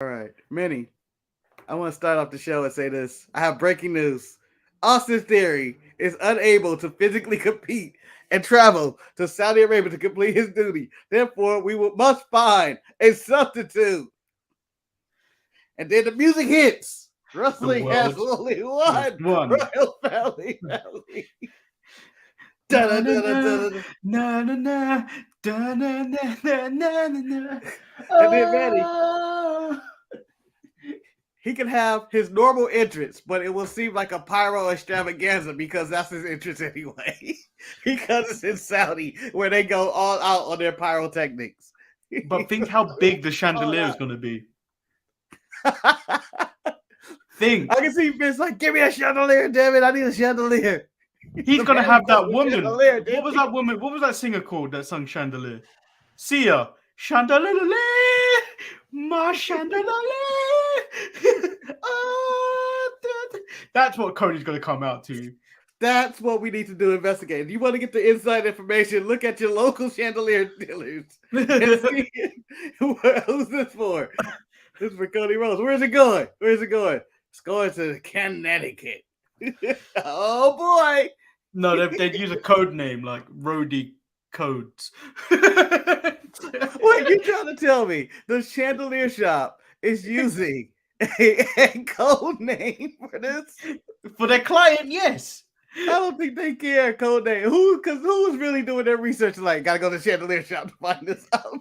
All right, Manny, I want to start off the show and say this. I have breaking news. Austin Theory is unable to physically compete and travel to Saudi Arabia to complete his duty. Therefore, must find a substitute. And then the music hits. The Wrestling has world only is one one. Royal Family. Na na na na na na na na na na na. And then Manny, he can have his normal entrance, but it will seem like a pyro extravaganza because that's his entrance anyway. Because it's in Saudi where they go all out on their pyrotechnics. But think how big the chandelier is going to be. Think. I can see Vince like, give me a chandelier, damn it, I need a chandelier. He's going to have that woman. Chandelier, what was that woman? What was that singer called that sung Chandelier? Sia. Chandelier. My chandelier. That's what Cody's going to come out to. That's what we need to do, investigate. If you want to get the inside information, look at your local chandelier dealers. And see who's this for? This is for Cody Rhodes. Where's it going? Where's it going? It's going to Connecticut. Oh, boy. No, they'd use a code name like Rhodey Codes. What you trying to tell me? The chandelier shop is using a code name for this? For their client, yes. I don't think they care code name. Because who's really doing their research? Like, gotta go to the chandelier shop to find this out.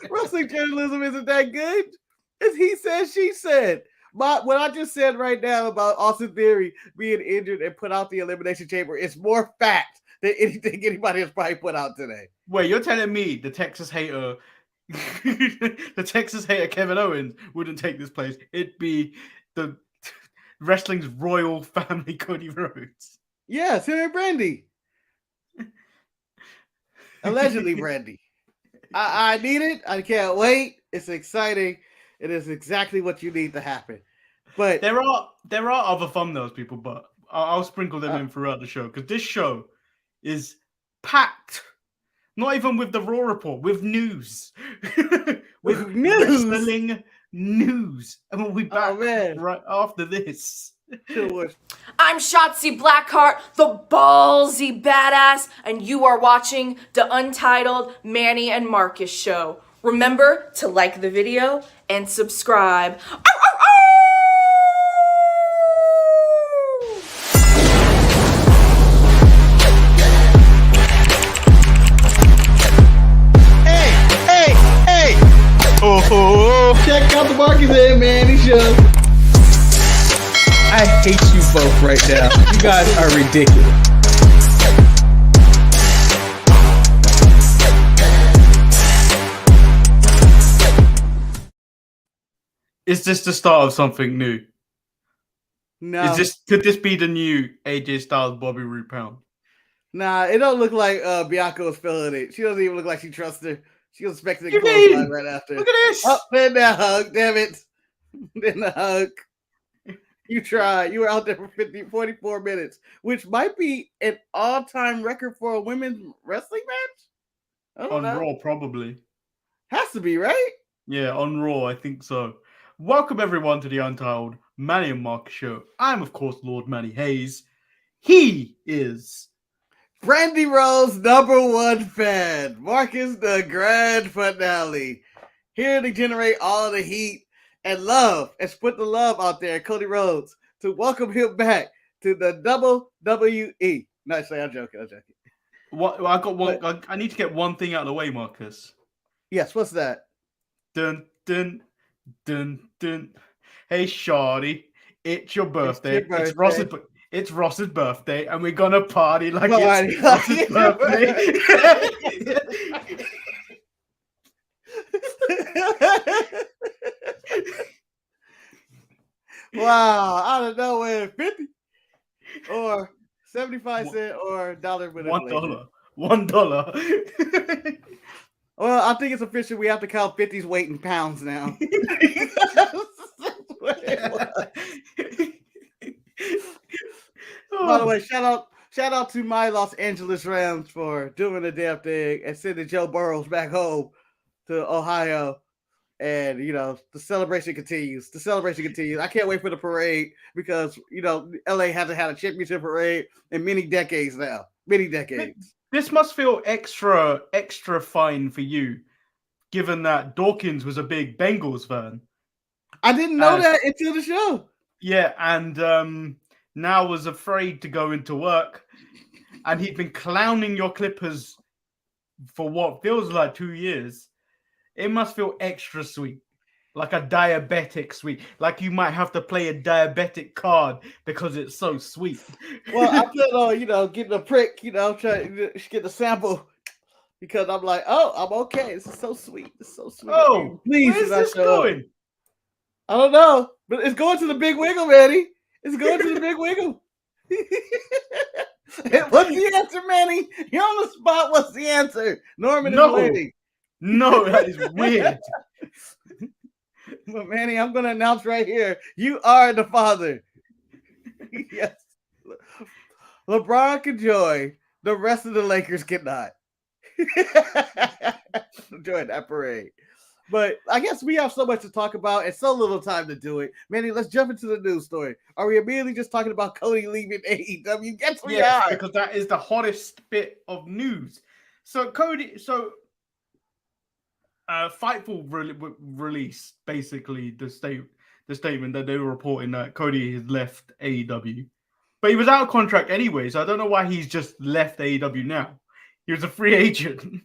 Wrestling journalism isn't that good. It's he said, she said. What I just said right now about Austin Theory being injured and put out the Elimination Chamber is more fact than anything anybody has probably put out today. Wait, you're telling me the Texas hater Kevin Owens wouldn't take this place? It'd be the wrestling's royal family, Cody Rhodes. Yes, him and Brandy. Allegedly Brandy. I need it. I can't wait. It's exciting. It is exactly what you need to happen. But there are other thumbnails, people, but I'll sprinkle them in throughout the show because this show is packed. Not even with the Raw report, with news. with wrestling news. And we'll be back right after this. I'm Shotzi Blackheart, the ballsy badass, and you are watching the Untitled Manny and Marcus show. Remember to like the video and subscribe. Hey! Oh! Check out the Marcus and Manny show. I hate you both right now. You guys are ridiculous. Is this the start of something new? No. Could this be the new AJ Styles Bobby Roode pound? Nah, it don't look like Bianca was feeling it. She doesn't even look like she trusts her. She was expecting to go right after. Look at this. Oh, then that hug, damn it. Then the hug. You tried. You were out there for 44 minutes, which might be an all-time record for a women's wrestling match. On Raw, probably. Has to be, right? Yeah, on Raw, I think so. Welcome, everyone, to the Untitled Manny and Marcus show. I'm, of course, Lord Manny Hayes. He is Brandy Rose, #1 fan. Marcus, the grand finale. Here to generate all the heat and love, and put the love out there, Cody Rhodes, to welcome him back to the WWE. No, actually, I'm joking. What? I got one. I need to get one thing out of the way, Marcus. Yes, what's that? Dun dun dun dun. Hey, shawty, it's your birthday. It's Ross's birthday, and we're gonna party like it's Ross's birthday. Wow, out of nowhere, 50 or 75 cents or $1 $1. $1. Well, I think it's official. We have to count 50's weight in pounds now. By the way, shout out to my Los Angeles Rams for doing the damn thing and sending Joe Burrows back home to Ohio And the celebration continues. The celebration continues. I can't wait for the parade because LA hasn't had a championship parade in many decades now. Many decades. This must feel extra fine for you, given that Dawkins was a big Bengals fan. I didn't know that until the show. Yeah, and now was afraid to go into work, and he'd been clowning your Clippers for what feels like 2 years. It must feel extra sweet, like a diabetic sweet. Like you might have to play a diabetic card because it's so sweet. Well, I plan on, getting a prick, trying to get the sample because I'm like, oh, I'm okay. This is so sweet. It's so sweet. Oh, please, where's this going? I don't know, but it's going to the Big Wiggle, Manny. It's going to the Big Wiggle. What's the answer, Manny? You're on the spot. What's the answer? Norman is waiting. No, that is weird. But Manny, I'm going to announce right here, you are the father. Yes. LeBron can join. The rest of the Lakers cannot. Join that parade. But I guess we have so much to talk about and so little time to do it. Manny, let's jump into the news story. Are we immediately just talking about Cody leaving AEW? Yes, we are. Because that is the hottest bit of news. So Cody, Fightful released basically the statement that they were reporting that Cody has left AEW, but he was out of contract anyway, so I don't know why he's just left AEW now. He was a free agent.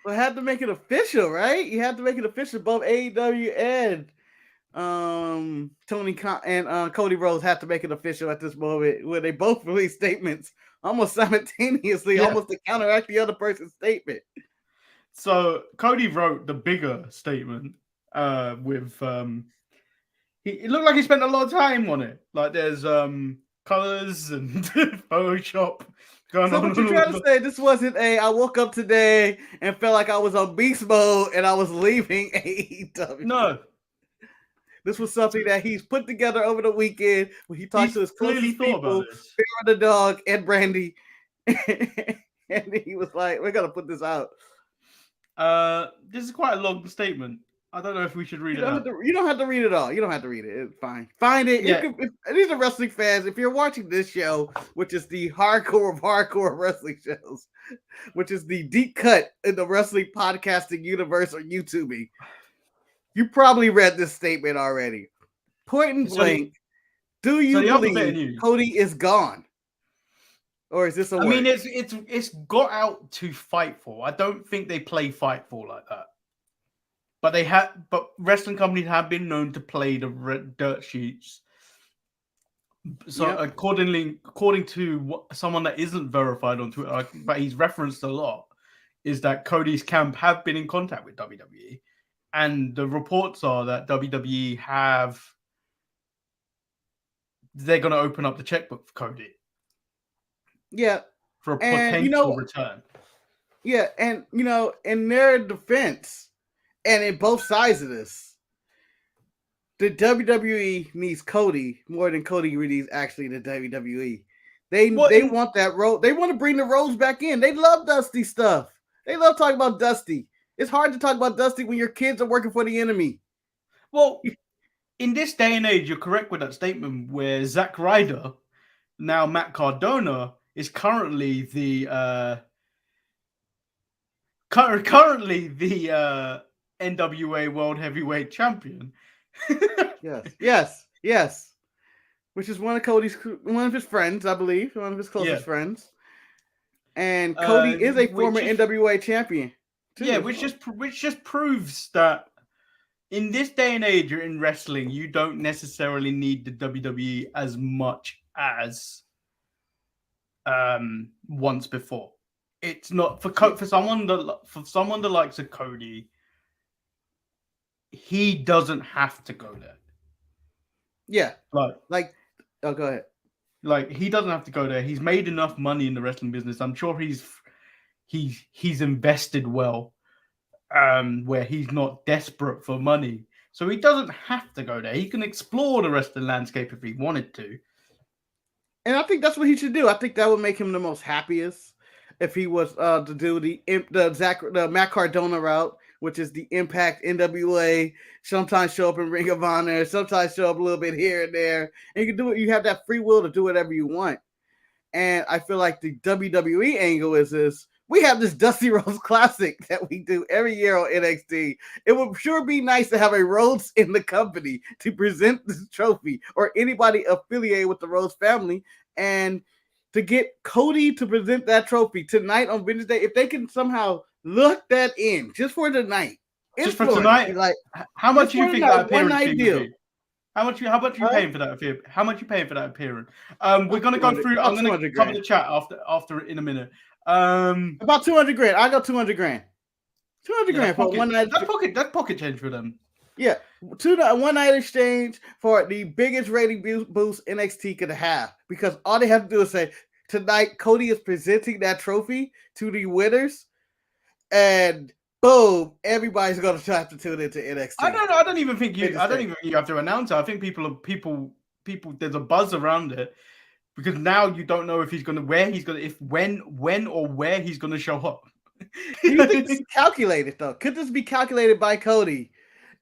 Well, had to make it official, right? You had to make it official. Both AEW and Tony Khan and Cody Rhodes had to make it official at this moment, where they both released statements almost simultaneously, almost to counteract the other person's statement. So Cody wrote the bigger statement with it looked like he spent a lot of time on it. Like there's colors and Photoshop going on. So what you're trying to say, this wasn't I woke up today and felt like I was on beast mode and I was leaving AEW. No. This was something that he's put together over the weekend when he talked to his closest people, Bear the Dog and Brandy. And he was like, we're going to put this out. This is quite a long statement. I don't know if we should read it out. You don't have to read it all. You don't have to read it. It's fine. Find it. Yeah. These are wrestling fans. If you're watching this show, which is the hardcore of hardcore wrestling shows, which is the deep cut in the wrestling podcasting universe or YouTubing, you probably read this statement already. Point and blank. Do you believe Cody is gone? Or is this a word? I mean, it's got out to Fightful. I don't think they play Fightful like that. But wrestling companies have been known to play the dirt sheets. So according to someone that isn't verified on Twitter, but he's referenced a lot, is that Cody's camp have been in contact with WWE, and the reports are that WWE they're going to open up the checkbook for Cody. Yeah, for a potential return. Yeah, and in their defense, and in both sides of this, the WWE needs Cody more than Cody needs actually the WWE. They want that role. They want to bring the roles back in. They love Dusty stuff. They love talking about Dusty. It's hard to talk about Dusty when your kids are working for the enemy. Well, in this day and age, you're correct with that statement where Zack Ryder, now Matt Cardona, is currently the NWA World Heavyweight Champion. Yes. Which is one of his friends, I believe, one of his closest friends. And Cody is a former NWA champion. Too. Yeah, which just proves that in this day and age, you're in wrestling, you don't necessarily need the WWE as much as once before. It's not for someone the likes of Cody. He doesn't have to go there. Yeah, go ahead. Like he doesn't have to go there. He's made enough money in the wrestling business. I'm sure he's invested well, where he's not desperate for money. So he doesn't have to go there. He can explore the rest of the landscape if he wanted to. And I think that's what he should do. I think that would make him the most happiest if he was to do the Matt Cardona route, which is the Impact NWA. Sometimes show up in Ring of Honor, sometimes show up a little bit here and there. And you can do it. You have that free will to do whatever you want. And I feel like the WWE angle is this. We have this Dusty Rhodes Classic that we do every year on NXT. It would sure be nice to have a Rhodes in the company to present this trophy, or anybody affiliated with the Rhodes family, and to get Cody to present that trophy tonight on Vengeance Day. If they can somehow look that in just for tonight. Just for tonight? Like, how much do you think that appearance one-night deal? How much you paying for that? How much you paying for that appearance? We're gonna go through. I'm gonna cover the chat after in a minute. About 200 grand. I got 200 grand. 200 grand for one night. That's pocket change for them. Yeah, one night exchange for the biggest rating boost NXT could have, because all they have to do is say tonight Cody is presenting that trophy to the winners, and boom, everybody's gonna have to tune into NXT. I don't even think you have to announce it. I think people. There's a buzz around it, because now you don't know if he's gonna, when or where he's gonna show up. Do you think this is calculated though? Could this be calculated by Cody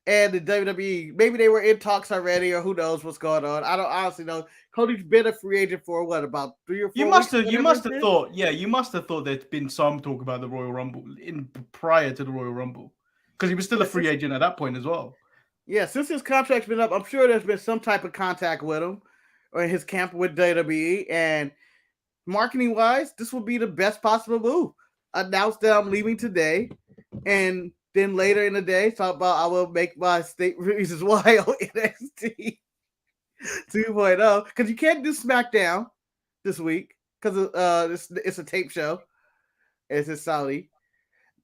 and the WWE? Maybe they were in talks already, or who knows what's going on. I don't honestly know. Cody's been a free agent for what, about 3 or 4 You weeks? you must have thought there's been some talk about the Royal Rumble prior to the Royal Rumble, because he was still a free agent at that point as well. Yeah, since his contract's been up, I'm sure there's been some type of contact with him or in his camp with WWE. And marketing wise, this will be the best possible move. Announce that I'm leaving today, and then later in the day, talk about I will make my state reasons why on NXT 2.0, because you can't do SmackDown this week because it's a tape show. It's in Saudi,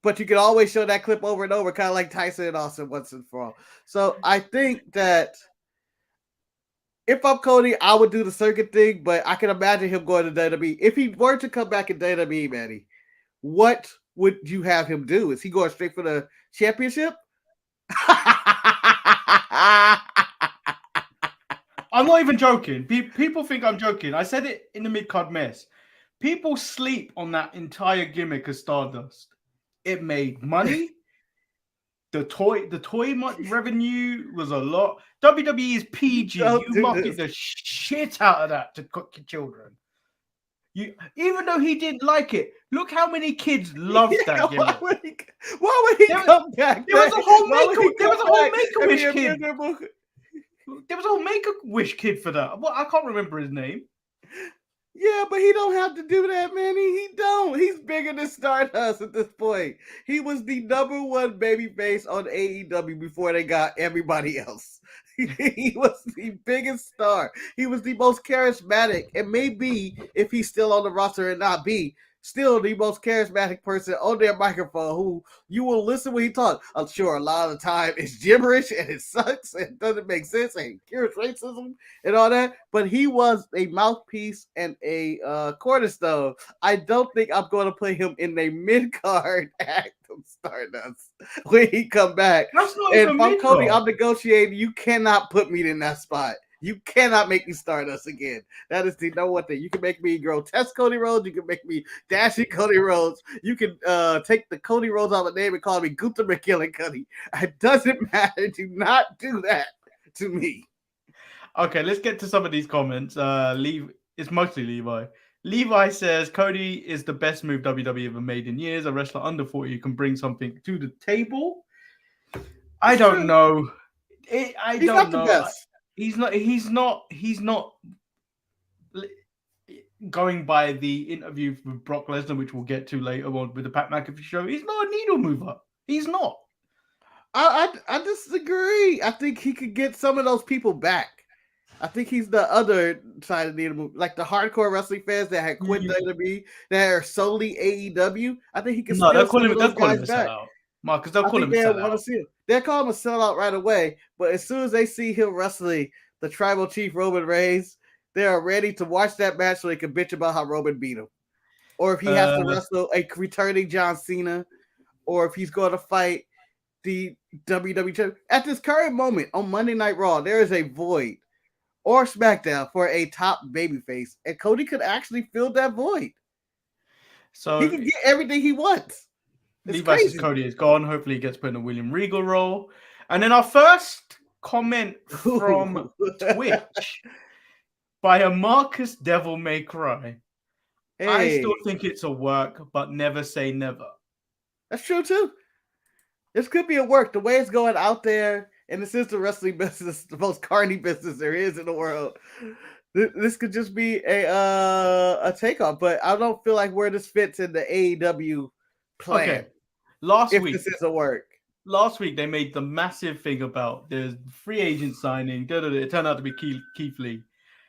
but you can always show that clip over and over, kind of like Tyson and Austin once and for all. So I think that if I'm Cody, I would do the circuit thing, but I can imagine him going to WWE. If he were to come back in WWE, Manny, what would you have him do? Is he going straight for the championship? I'm not even joking. People think I'm joking. I said it in the mid-card mess. People sleep on that entire gimmick of Stardust. It made money. The toy revenue was a lot. WWE is PG. You market the shit out of that to cook your children. Even though he didn't like it, look how many kids loved that gimmick. Why would he come back? There was a whole Make-A-Wish kid. There was a whole Make-A-Wish kid for that. Well, I can't remember his name. Yeah, but he don't have to do that, Manny. He don't. He's bigger than Stardust at this point. He was the #1 babyface on AEW before they got everybody else. He was the biggest star. He was the most charismatic, and maybe if he's still on the roster and not be, still the most charismatic person on their microphone who you will listen when he talks. I'm sure a lot of the time it's gibberish and it sucks and doesn't make sense and cures racism and all that, but he was a mouthpiece and a cornerstone. I don't think I'm going to put him in a mid-card act of Stardust when he come back. And if I'm Cody, I'm negotiating. You cannot put me in that spot. You cannot make me Stardust again. That is the #1 thing. You can make me grotesque Cody Rhodes. You can make me dashing Cody Rhodes. You can take the Cody Rhodes out of the name and call me Gunther McKillen Cody. It doesn't matter. Do not do that to me. Okay, let's get to some of these comments. It's mostly Levi. Levi says, Cody is the best move WWE ever made in years. A wrestler under 40 who can bring something to the table. I don't know. He's not the best. He's not going by the interview with Brock Lesnar, which we'll get to later on with the Pat McAfee show. He's not a needle mover. He's not. I disagree. I think he could get some of those people back. I think he's the other side of the needle mover, like the hardcore wrestling fans that had quit WWE, that are solely AEW. I think he can. No, they'll call him a sellout, Marcus. They'll call him a sellout. They'll call him a sellout right away, but as soon as they see him wrestling the tribal chief Roman Reigns, they are ready to watch that match so they can bitch about how Roman beat him. Or if he has to wrestle a returning John Cena, or if he's going to fight the WWE champion. At this current moment on Monday Night Raw, there is a void, or SmackDown, for a top babyface, and Cody could actually fill that void. So he can get everything he wants. Levi says Cody is gone. Hopefully, he gets put in a William Regal role. And then our first comment from Twitch by a Marcus Devil May Cry. Hey. I still think it's a work, but never say never. That's true too. This could be a work. The way it's going out there, and this is the wrestling business, the most carny business there is in the world. This could just be a takeoff, but I don't feel like where this fits in the AEW plan. Okay. Last week, this is a work. Last week they made the massive thing about there's free agent signing. It turned out to be Keith Lee.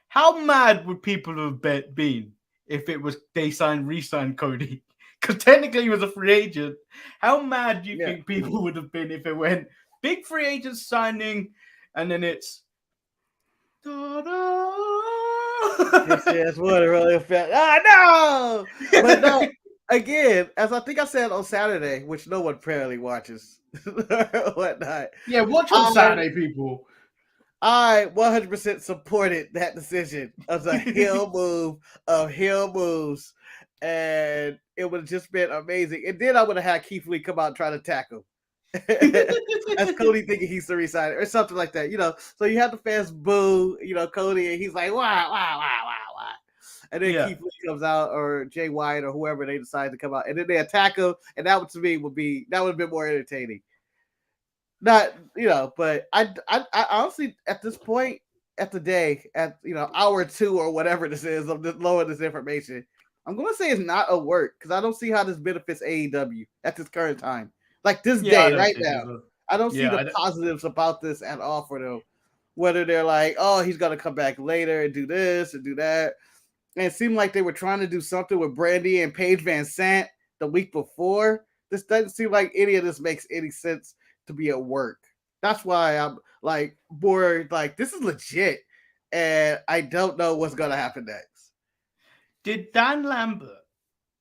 How mad would people have been if it was they re-signed Cody? Because technically he was a free agent. How mad do you think people would have been if it went big free agent signing and then it's yes, what a really effect. No! But no, again, as I think I said on Saturday, which no one apparently watches or whatnot. Yeah, watch on Saturday, people. I 100% supported that decision as a heel move of heel moves, and it would have just been amazing. And then I would have had Keith Lee come out and try to tackle. As Cody thinking he's the resigner or something like that, So you have the fans boo, Cody, and he's like, wow. And then Keith Lee comes out, or Jay White, or whoever they decide to come out, and then they attack him, and that to me would have been more entertaining. Not, but I honestly, at this point, at the day, at hour 2 or whatever this is, I'm just lowering this information. I'm gonna say it's not a work because I don't see how this benefits AEW at this current time. Like this day, right now, I don't see the positives about this at all for them. Whether they're like, oh, he's gonna come back later and do this and do that, and it seemed like they were trying to do something with Brandy and Paige Van Sant the week before. This doesn't seem like any of this makes any sense to be at work. That's why I'm like more like this is legit, and I don't know what's gonna happen next. Did Dan Lambert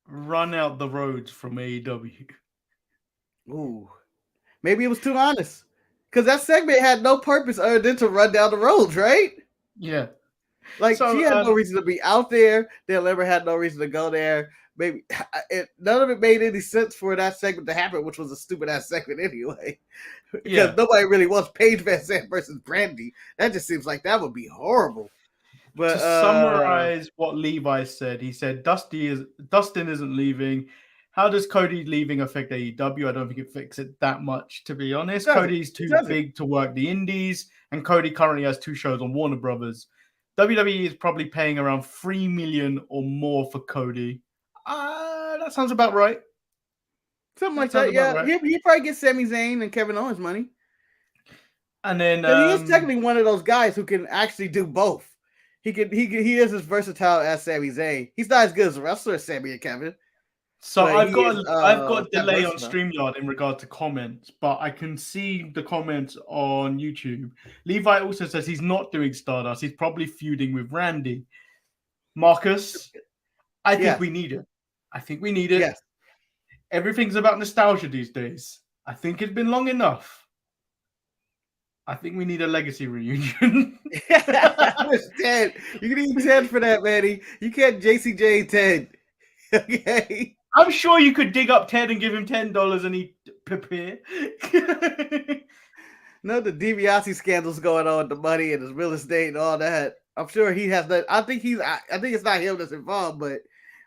run out the roads from AEW? Ooh, maybe it was too honest because that segment had no purpose other than to run down the roads, right? Yeah, like she had no reason to be out there. Dan Lambert had no reason to go there. Maybe none of it made any sense for that segment to happen, which was a stupid ass segment anyway. Because nobody really wants Paige Van Sant versus Brandy. That just seems like that would be horrible. But to summarize what Levi said, he said Dustin isn't leaving. How does Cody leaving affect AEW? I don't think it affects it that much, to be honest. Cody's too big to work the indies, and Cody currently has 2 shows on Warner Brothers. WWE is probably paying around $3 million or more for Cody. That sounds about right. Something like that, yeah. Right. He probably gets Sami Zayn and Kevin Owens money. And then he is technically one of those guys who can actually do both. He is as versatile as Sami Zayn. He's not as good as a wrestler as Sami and Kevin. So I've got a delay on StreamYard in regard to comments, but I can see the comments on YouTube. Levi also says he's not doing Stardust. He's probably feuding with Randy. Marcus, I think we need it. Yes. Everything's about nostalgia these days. I think it's been long enough. I think we need a legacy reunion. Ted. You can even Ted for that, Manny. You can't JCJ Ted. Okay. I'm sure you could dig up Ted and give him $10 and he'd prepare. No, the DiBiase scandals going on with the money and his real estate and all that. I'm sure he has that. I think it's not him that's involved, but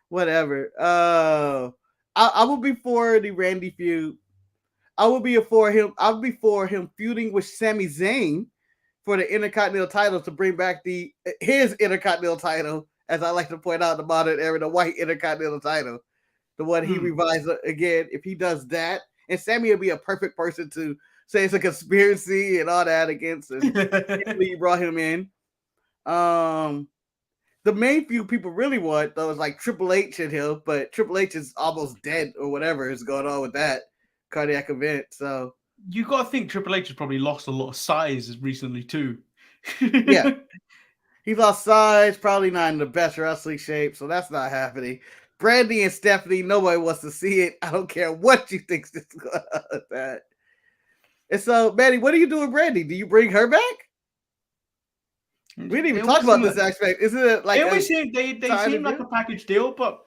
whatever. I will be for the Randy feud. I'll be for him feuding with Sami Zayn for the Intercontinental title to bring back his Intercontinental title, as I like to point out in the modern era, the white Intercontinental title, the one he revised again. If he does that, and Sami will be a perfect person to say it's a conspiracy and all that against, and he brought him in. The main few people really want though is like Triple H and him, but Triple H is almost dead or whatever is going on with that cardiac event. So you got to think Triple H has probably lost a lot of size recently too. Yeah, he lost size, probably not in the best wrestling shape, so that's not happening. Brandy and Stephanie, nobody wants to see it. I don't care what you think's going on with that. And so, Manny, what do you do with Brandy? Do you bring her back? We didn't even talk about this aspect. Isn't it like they seem like a package deal? But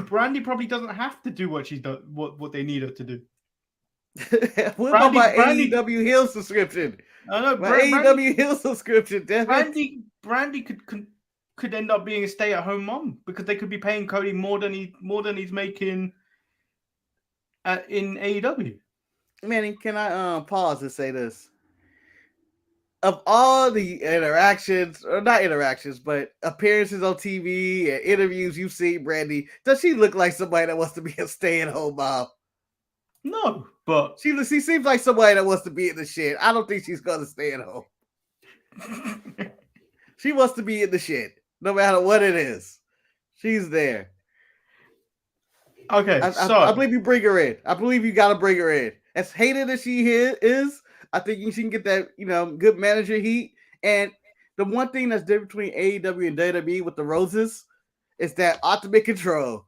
Brandy probably doesn't have to do what she's done, what they need her to do. What about my AEW Hill subscription? I know, my AEW Hill subscription. Damn Brandy could end up being a stay-at-home mom because they could be paying Cody more than he's making in AEW. Manny, can I pause and say this? Of all the interactions, or not interactions, but appearances on TV and interviews you've seen, Brandy, does she look like somebody that wants to be a stay-at-home mom? No, but she seems like somebody that wants to be in the shed. I don't think she's gonna stay at home. She wants to be in the shed, no matter what it is. She's there. Okay, I believe you bring her in. I believe you gotta bring her in. As hated as she is, I think she can get that, good manager heat. And the one thing that's different between AEW and WWE with the Roses is that ultimate control.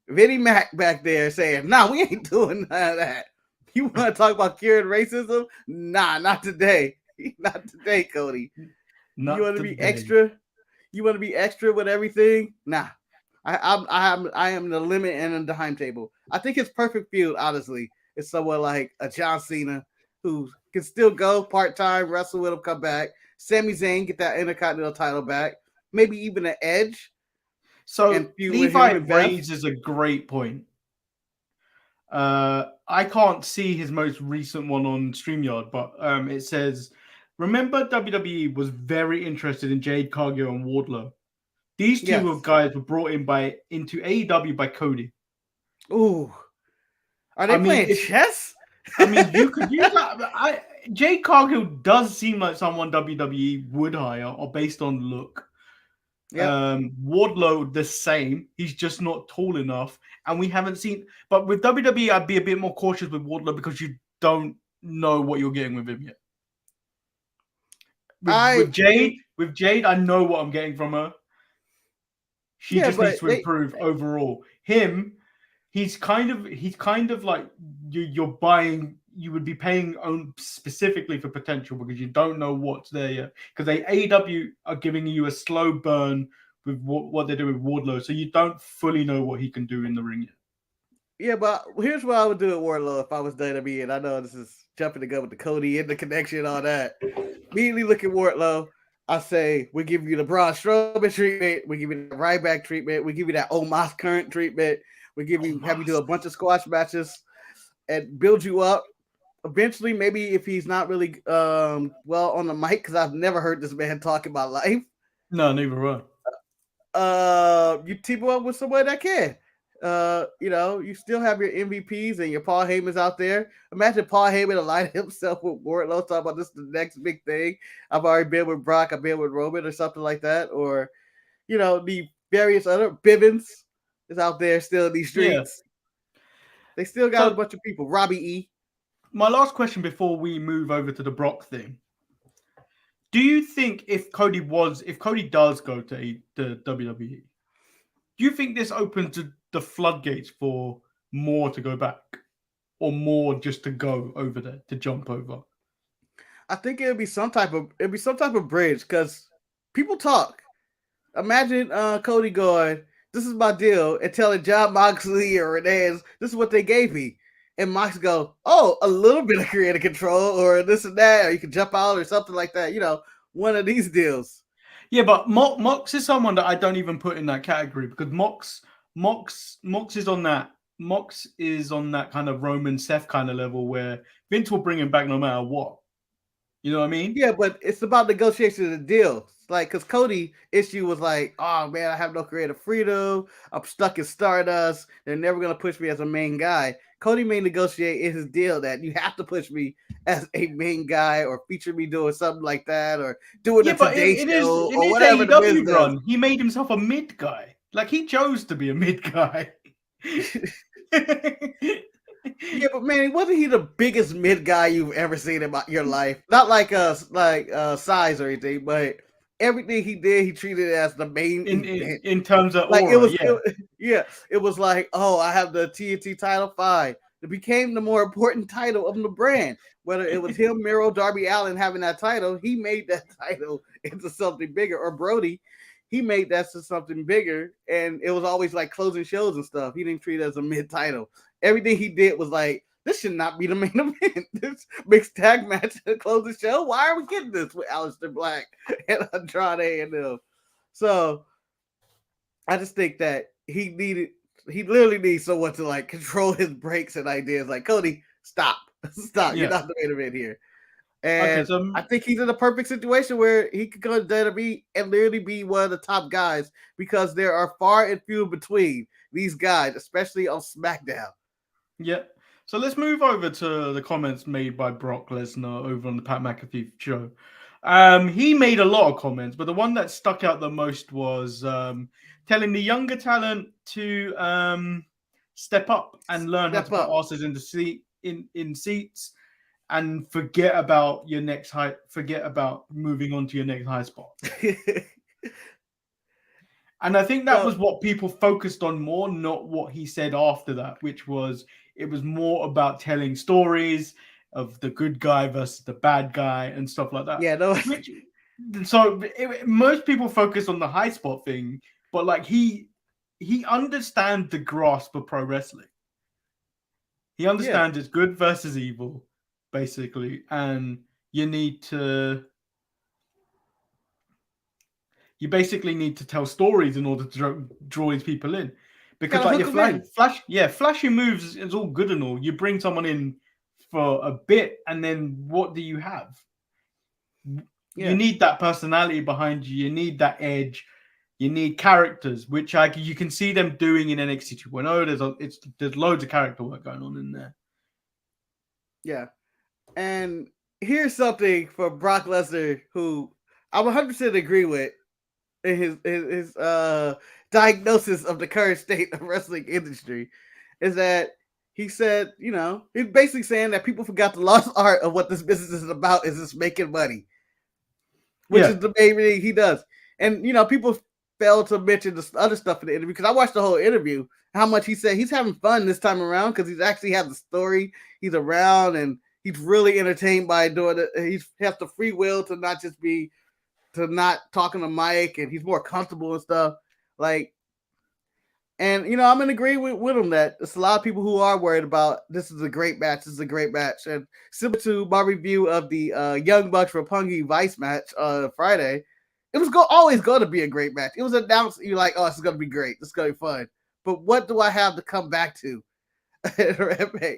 Vinnie Mac back there saying, "Nah, we ain't doing none of that. You want to talk about curing racism? Nah, not today. Not today, Cody. You want to be extra? You want to be extra with everything? Nah. I am the limit and the timetable. I think his perfect field, honestly, is someone like a John Cena who can still go part-time, wrestle with him, come back. Sami Zayn, get that Intercontinental title back. Maybe even an Edge. So Levi raises a great point. I can't see his most recent one on StreamYard, but it says, remember WWE was very interested in Jade Cargill and Wardlow. These two guys were brought into AEW by Cody. Ooh. Are they playing chess? I mean, you could use that. Jade Cargill does seem like someone WWE would hire, or based on look. Yep. Wardlow the same. He's just not tall enough, and we haven't seen. But with WWE, I'd be a bit more cautious with Wardlow because you don't know what you're getting with him yet. With Jade, I know what I'm getting from her. She just needs to improve overall. Him, he's kind of like you're buying. You would be paying specifically for potential because you don't know what's there yet. Because AEW are giving you a slow burn with what they're doing with Wardlow, so you don't fully know what he can do in the ring yet. Yeah, but here's what I would do at Wardlow if I was WWE, and I know this is jumping the gun with the Cody and the connection and all that. Immediately look at Wardlow. I say, we give you the Braun Strowman treatment. We give you the Ryback treatment. We give you that Omos Current treatment. We have you do a bunch of squash matches and build you up. Eventually, maybe if he's not really well on the mic, because I've never heard this man talk about life. No, neither have you team up with somebody that can. You still have your MVPs and your Paul Heyman's out there. Imagine Paul Heyman aligning himself with Wardlow, talking about this is the next big thing. I've already been with Brock, I've been with Roman or something like that. Or, the various other Bivens is out there still in these streets. Yeah. They still got a bunch of people. Robbie E. My last question before we move over to the Brock thing. Do you think if Cody does go to WWE, do you think this opens the floodgates for more to go back or more just to go over there, to jump over? I think it'd be some type of bridge because people talk. Imagine Cody going, "This is my deal," and telling Jon Moxley or Renee, "This is what they gave me." And Mox go, "Oh, a little bit of creative control or this and that, or you can jump out or something like that." One of these deals. Yeah, but Mox is someone that I don't even put in that category because Mox is on that. Mox is on that kind of Roman Seth kind of level where Vince will bring him back no matter what. You know what I mean? Yeah, but it's about negotiation of the deal. Like, because Cody issue was like, "Oh man, I have no creative freedom. I'm stuck in Stardust. They're never gonna push me as a main guy." Cody may negotiate in his deal that you have to push me as a main guy or feature me doing something like that or doing a Today Show or whatever the business does. He made himself a mid guy. Like, he chose to be a mid guy. Yeah, but man, wasn't he the biggest mid guy you've ever seen in your life? Not like size or anything, but everything he did, he treated it as the main in terms of like aura, it was like, "Oh, I have the TNT title, fine." It became the more important title of the brand. Whether it was him, Miro, Darby Allin having that title, he made that title into something bigger. Or Brody, he made that to something bigger, and it was always like closing shows and stuff. He didn't treat it as a mid-title. Everything he did was like, this should not be the main event. This mixed tag match to close the show. Why are we getting this with Aleister Black and Andrade and them? So I just think that he literally needs someone to like control his breaks and ideas. Like, Cody, stop. Stop. Yeah. You're not the main event here. And I think he's in a perfect situation where he could go to WWE and literally be one of the top guys, because there are far and few between these guys, especially on SmackDown. Yeah. So let's move over to the comments made by Brock Lesnar over on the Pat McAfee show. He made a lot of comments, but the one that stuck out the most was telling the younger talent to step up and learn how to put asses in the seat in seats. And forget about your next high. Forget about moving on to your next high spot. And I think that was what people focused on more, not what he said after that, which was it was more about telling stories of the good guy versus the bad guy and stuff like that. Yeah, no. Most people focus on the high spot thing, but like he understands the grasp of pro wrestling. He understands it's good versus evil. Basically, and you basically need to tell stories in order to draw these people in, because like your flashy moves is all good and all. You bring someone in for a bit, and then what do you have? You need that personality behind you. You need that edge. You need characters, which you can see them doing in NXT 2.0. There's loads of character work going on in there. Yeah. And here's something for Brock Lesnar, who I 100% agree with in his diagnosis of the current state of wrestling industry, is that he said, he's basically saying that people forgot the lost art of what this business is about, is just making money, which is the main thing he does. And, people fail to mention the other stuff in the interview, because I watched the whole interview, how much he said he's having fun this time around because he's actually had the story. He's around and he's really entertained by doing it. He has the free will to not just be, to not talking to Mike, and he's more comfortable and stuff. Like, and I'm in agreement with him that there's a lot of people who are worried about this is a great match. This is a great match. And similar to my review of the Young Bucks Roppongi Vice match Friday, it was always going to be a great match. It was announced, you're like, oh, this is going to be great. This is going to be fun. But what do I have to come back to?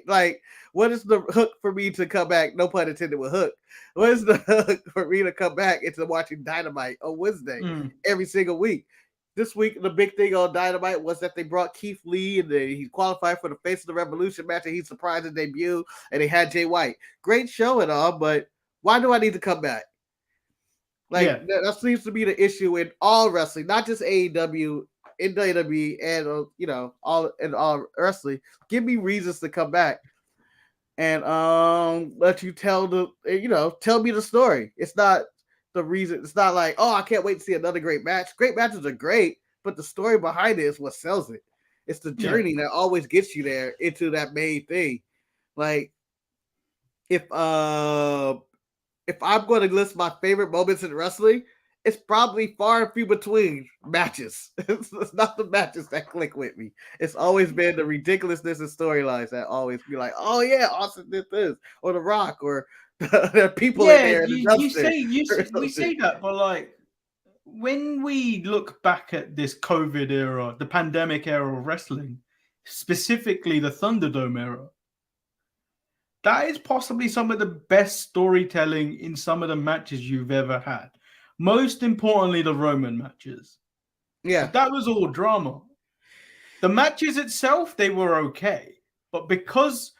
Like, what is the hook for me to come back? No pun intended with hook. What is the hook for me to come back into watching Dynamite on Wednesday every single week? This week, the big thing on Dynamite was that they brought Keith Lee, and he qualified for the Face of the Revolution match, and he surprised his debut, and they had Jay White. Great show and all, but why do I need to come back? Like, that seems to be the issue in all wrestling, not just AEW, in WWE, and all wrestling. Give me reasons to come back, and let you tell me the story. It's not the reason. It's not like, oh, I can't wait to see another great match. Great matches are great, but the story behind it is what sells it. It's the journey that always gets you there into that main thing. Like, if I'm going to list my favorite moments in wrestling, it's probably far and few between matches. It's not the matches that click with me. It's always been the ridiculousness and storylines that always be like, oh yeah, Austin did this, or The Rock, or the people in there. We say that, but like when we look back at this COVID era, the pandemic era of wrestling, specifically the Thunderdome era, that is possibly some of the best storytelling in some of the matches you've ever had. Most importantly, the Roman matches. Yeah. That was all drama. The matches itself, they were okay. But because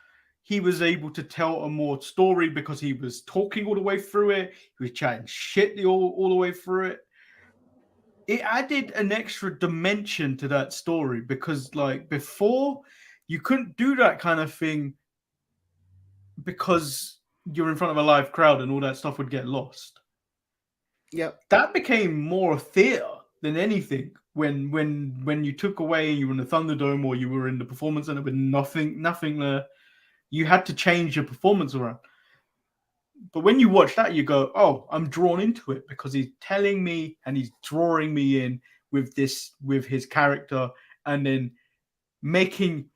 he was able to tell a more story, because he was talking all the way through it, he was chatting shit all the way through it, it added an extra dimension to that story. Because like before, you couldn't do that kind of thing because you're in front of a live crowd and all that stuff would get lost. Yep. That became more theater than anything when you took away, you were in the Thunderdome or you were in the Performance Center with nothing there. You had to change your performance around. when you watch that, you go, "Oh, I'm drawn into it because he's telling me and he's drawing me in with his character, and then making."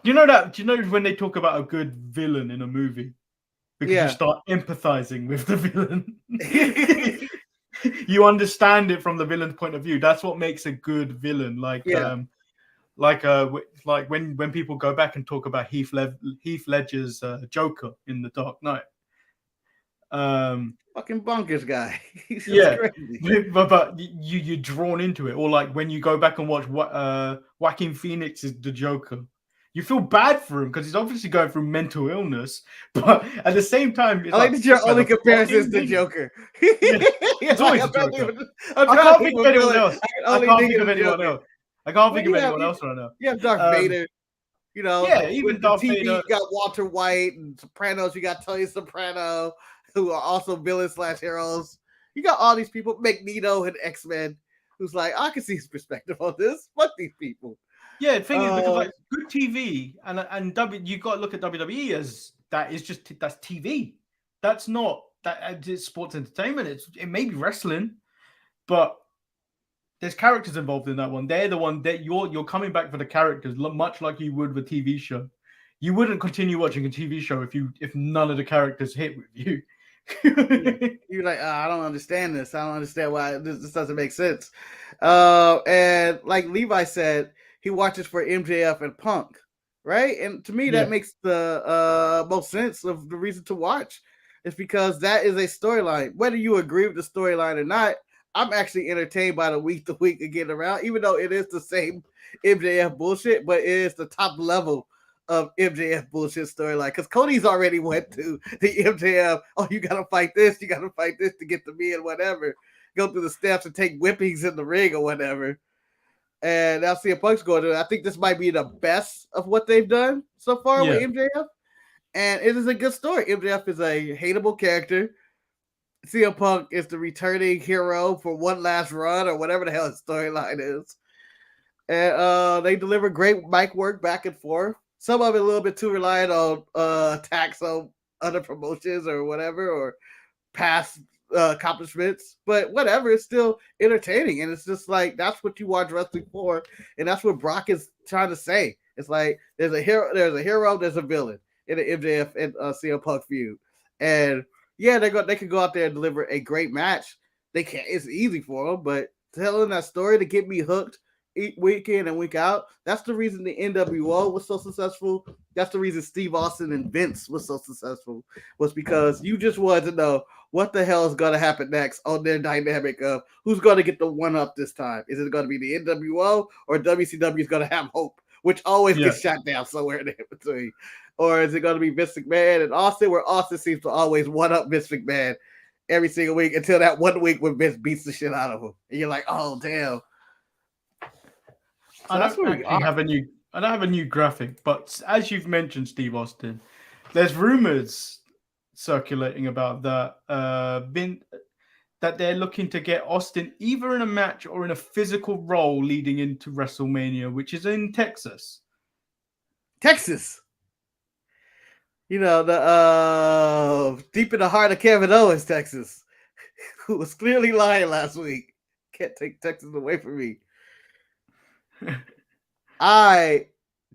Do you know when they talk about a good villain in a movie? Because you start empathizing with the villain. You understand it from the villain's point of view. That's what makes a good villain. Like when people go back and talk about Heath Ledger's Joker in The Dark Knight. Fucking bonkers guy. He's crazy. But you're drawn into it. Or like when you go back and watch Joaquin Phoenix's The Joker. You feel bad for him because he's obviously going through mental illness, but at the same time, I like that your only comparison is the Joker. It's always the Joker. I can't think of anyone else. I can't think of anyone else. I can't think of anyone else right now. You have Darth Vader. You know, even Darth Vader. You got Walter White and Sopranos. You got Tony Soprano, who are also villains / heroes. You got all these people, Magneto and X-Men, who's like, I can see his perspective on this. Fuck these people. Yeah, the thing is, because like good TV you got to look at WWE as that's TV. That's not it's sports entertainment. It may be wrestling, but there's characters involved in that one. They're the one that you're coming back for the characters, much like you would with a TV show. You wouldn't continue watching a TV show if none of the characters hit with you. You're like, I don't understand this. I don't understand why this doesn't make sense. And like Levi said, he watches for MJF and Punk, right? And to me, that makes the most sense of the reason to watch. It's because that is a storyline. Whether you agree with the storyline or not, I'm actually entertained by the week to week and getting around, even though it is the same MJF bullshit, but it is the top level of MJF bullshit storyline. Because Cody's already went to the MJF, you got to fight this to get to me and whatever. Go through the steps and take whippings in the ring or whatever. And now CM Punk's going to. I think this might be the best of what they've done so far with MJF. And it is a good story. MJF is a hateable character. CM Punk is the returning hero for one last run or whatever the hell his storyline is. And they deliver great mic work back and forth. Some of it a little bit too reliant on attacks on other promotions or whatever, or past accomplishments, but whatever, it's still entertaining. And it's just like, that's what you watch wrestling for. And that's what Brock is trying to say. It's like, there's a hero, there's a villain in the MJF and CM Punk feud. And yeah, they can go out there and deliver a great match. They can't, it's easy for them, but telling that story to get me hooked week in and week out, that's the reason the NWO was so successful. That's the reason Steve Austin and Vince was so successful, was because you just wanted to know what the hell is going to happen next on their dynamic of who's going to get the one up this time. Is it going to be the NWO, or WCW is going to have hope, which always gets shot down somewhere in between? Or is it going to be Vince McMahon and Austin, where Austin seems to always one up Vince McMahon every single week until that 1 week when Vince beats the shit out of him. And you're like, oh, damn. So I don't have a new graphic, but as you've mentioned, Steve Austin, there's rumors circulating about that that they're looking to get Austin either in a match or in a physical role leading into WrestleMania, which is in Texas. You know, the deep in the heart of Kevin Owens, Texas, who was clearly lying last week. Can't take Texas away from me. I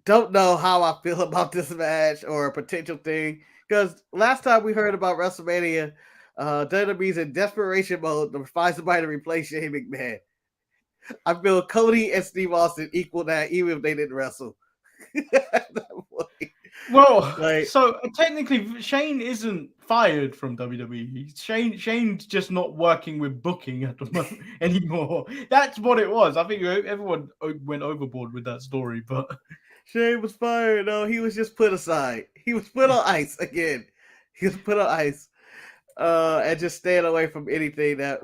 don't know how I feel about this match or a potential thing, because last time we heard about WrestleMania, WWE's in desperation mode to find somebody to replace Shane McMahon. I feel Cody and Steve Austin equal that, even if they didn't wrestle. Well, so technically, Shane isn't fired from WWE. Shane's just not working with booking at the moment anymore. That's what it was. I think everyone went overboard with that story, but Shane was fired. No, he was just put aside. He was put on ice again. He was put on ice, and just staying away from anything that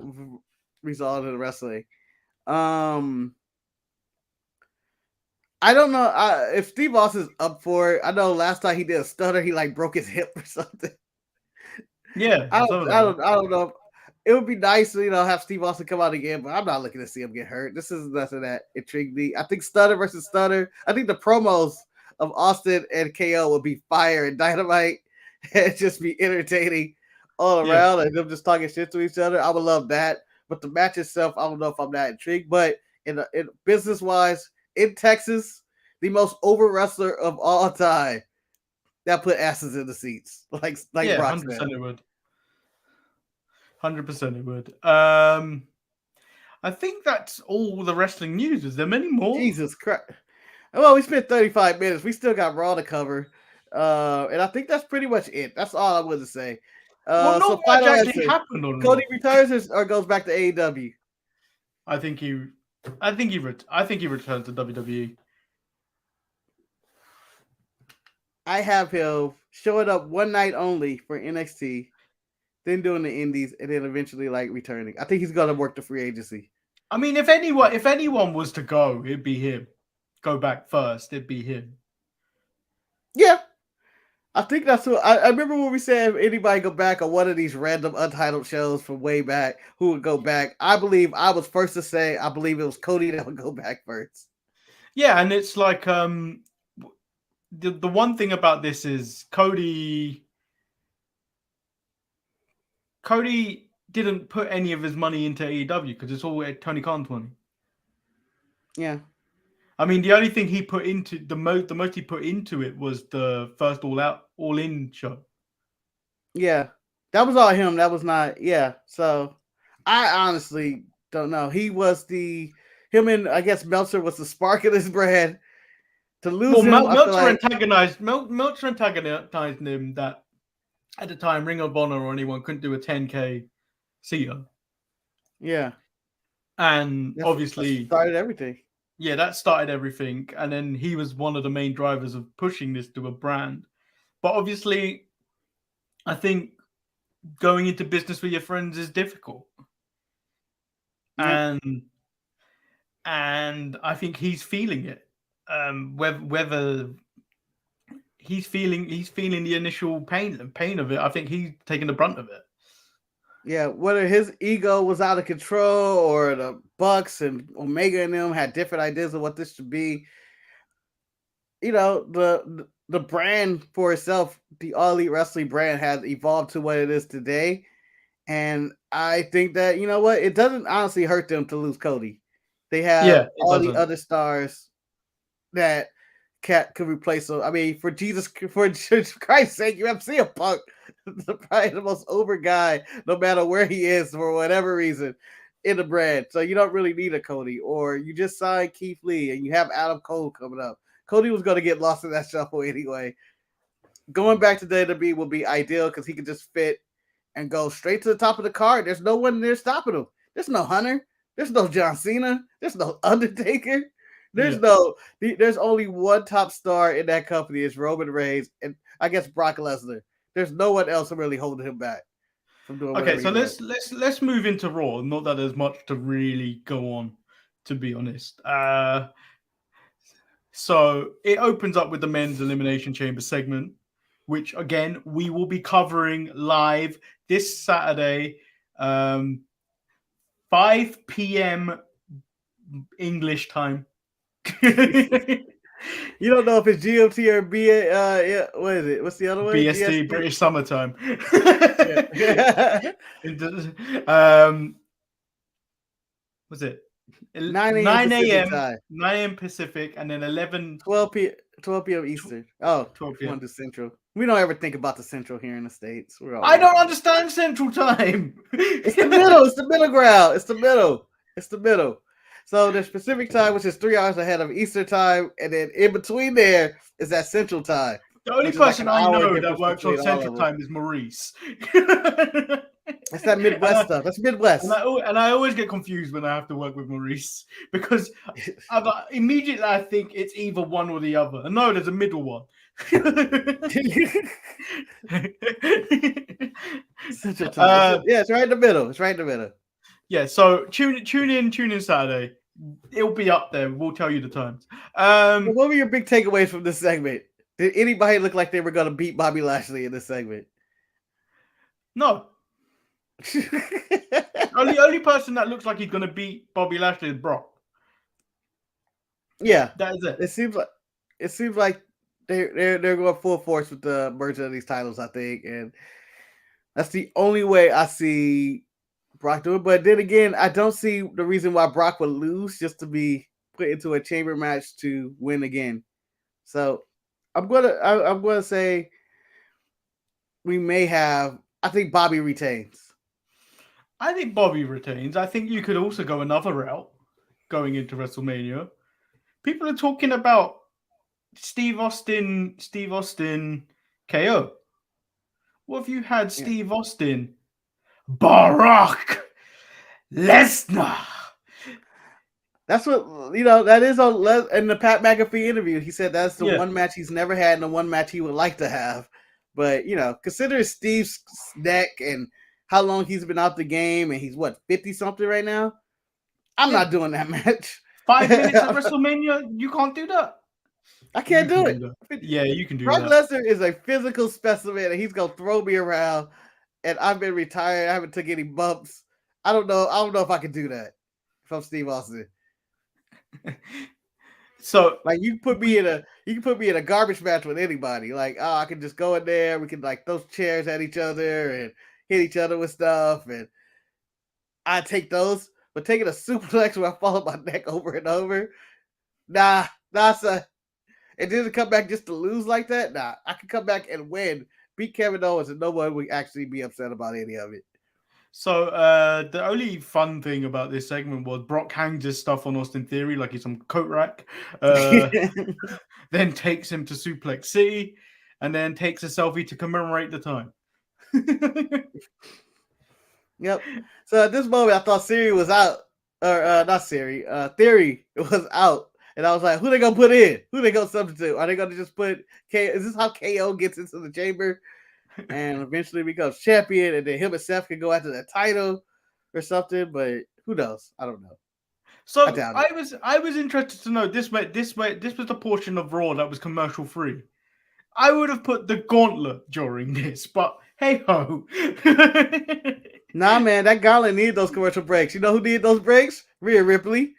resulted in wrestling. I don't know if Steve Austin's up for it. I know last time he did a stunner, he like broke his hip or something. Yeah, I don't know. It would be nice to have Steve Austin come out again, but I'm not looking to see him get hurt. This is nothing that intrigued me. I think stunner versus stunner. I think the promos of Austin and KO will be fire and dynamite. and just be entertaining all around, and them just talking shit to each other. I would love that. But the match itself, I don't know if I'm that intrigued. But in business wise, in Texas, the most over wrestler of all time, that put asses in the seats, like yeah, Brock 100% said. it would. 100% it would. I think that's all the wrestling news. Is there many more? Jesus Christ. Well, we spent 35 minutes. We still got Raw to cover. And I think that's pretty much it. That's all I wanted to say. Well, not so much final actually answer. happened on Cody Raw. retires or goes back to AEW? I think he returns to WWE. I have him showing up one night only for NXT, then doing the Indies, and then eventually like returning. I think he's gonna work the free agency. I mean, if anyone was to go, it'd be him. Go back first, it'd be him. Yeah. I think that's what I remember when we said if anybody go back on one of these random Untitled shows from way back, who would go back? I believe I was first to say I believe it was Cody that would go back first. Yeah, and it's like the one thing about this is Cody didn't put any of his money into AEW because it's all Tony Khan's money. Yeah. I mean, the only thing he put into the most he put into it was the first All In show. Yeah, that was all him. That was not. Yeah, so I honestly don't know. He was him and I guess Meltzer was the spark of this brand. To lose him, Meltzer antagonized him that at the time Ring of Honor or anyone couldn't do a 10K seater. Yeah, and obviously started everything. Yeah, that started everything. And then he was one of the main drivers of pushing this to a brand. But obviously, I think going into business with your friends is difficult. Yeah. And I think he's feeling it. Whether he's feeling the initial pain of it, I think he's taking the brunt of it. Yeah, whether his ego was out of control or the Bucks and Omega and them had different ideas of what this should be. You know, the brand for itself, the All Elite Wrestling brand, has evolved to what it is today. And I think that, you know what, it doesn't honestly hurt them to lose Cody. They have all the other stars that could replace him. I mean, for Christ's sake, you have to see a Punk. Probably the most over guy, no matter where he is, for whatever reason, in the brand. So you don't really need a Cody, or you just signed Keith Lee and you have Adam Cole coming up. Cody was going to get lost in that shuffle anyway. Going back to WWE would be ideal because he could just fit and go straight to the top of the card. There's no one there stopping him. There's no Hunter. There's no John Cena. There's no Undertaker. There's only one top star in that company. It's Roman Reigns and I guess Brock Lesnar. There's no one else really holding him back from doing. Okay, so let's move into Raw. Not that there's much to really go on, to be honest. So it opens up with the men's Elimination Chamber segment, which again we will be covering live this Saturday, 5 p.m. English time. You don't know if it's GMT or BA. What is it? What's the other one? BST, British Summertime. Was it 9 a.m. 9 a.m. Pacific, and then 12 p.m. Eastern. Oh, 12 p.m. to Central. We don't ever think about the Central here in the States. I don't understand Central Time. It's the middle. It's the middle ground. It's the middle. So there's Pacific time, which is 3 hours ahead of Eastern time, and then in between there is that Central time. The only person I know that works on Central time is Maurice. That's that Midwest stuff. That's Midwest. And I always get confused when I have to work with Maurice because immediately I think it's either one or the other. And no, there's a middle one. Central time. Yeah, it's right in the middle. Yeah, so tune in Saturday. It'll be up there. We'll tell you the times. What were your big takeaways from this segment? Did anybody look like they were going to beat Bobby Lashley in this segment? No. only person that looks like he's going to beat Bobby Lashley is Brock. Yeah, that is it. It seems like they're going full force with the merger of these titles, I think, and that's the only way I see Brock do it. But then again, I don't see the reason why Brock would lose just to be put into a chamber match to win again. So I'm gonna say we may have. I think Bobby retains. I think Bobby retains. I think you could also go another route going into WrestleMania. People are talking about Steve Austin, KO. What if you had Steve Austin, Brock Lesnar? That's what that is on in the Pat McAfee interview. He said that's the one match he's never had and the one match he would like to have. But consider Steve's neck and how long he's been out the game, and he's 50 something right now. I'm not doing that match. 5 minutes at WrestleMania, you can't do that. I can't do it. Yeah, you can do Brock that. Lesnar is a physical specimen, and he's gonna throw me around. And I've been retired. I haven't took any bumps. I don't know if I can do that from Steve Austin. So like you can put me in a garbage match with anybody. Like, I can just go in there. We can like throw chairs at each other and hit each other with stuff, and I take those. But taking a suplex where I fall on my neck over and over, nah, son. And then to come back just to lose like that, nah. I can come back and win, beat Kevin Owens, and no one would actually be upset about any of it. So the only fun thing about this segment was Brock hangs his stuff on Austin Theory like he's some coat rack, then takes him to Suplex City, and then takes a selfie to commemorate the time. Yep. So at this moment, I thought Theory was out, or not Theory. Theory was out, and I was like, "Who they gonna put in? Who they gonna substitute? Are they gonna just put KO? Is this how KO gets into the chamber and eventually becomes champion, and then him and Seth can go after the title or something?" But who knows? I don't know. So I was interested to know this was the portion of Raw that was commercial free. I would have put the gauntlet during this, but hey ho. Nah, man, that gauntlet needed those commercial breaks. You know who needed those breaks? Rhea Ripley.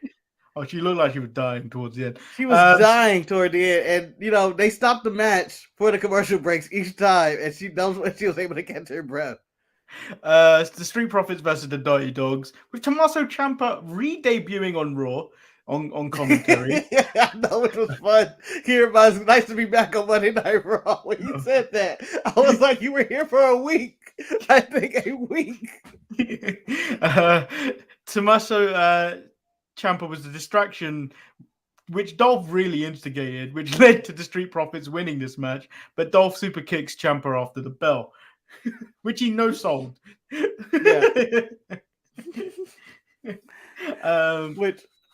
Oh, she looked like she was dying towards the end. She was dying toward the end, and they stopped the match for the commercial breaks each time, and she was able to catch her breath. It's the Street Profits versus the Dirty Dogs, with Tommaso Ciampa re-debuting on Raw on commentary. Yeah, I know, it was fun. It's nice to be back on Monday Night Raw. When you said that, I was like, you were here for a week. I think a week. Tommaso Ciampa was the distraction, which Dolph really instigated, which led to the Street Profits winning this match. But Dolph super kicks Ciampa after the bell, which he no-sold. Yeah.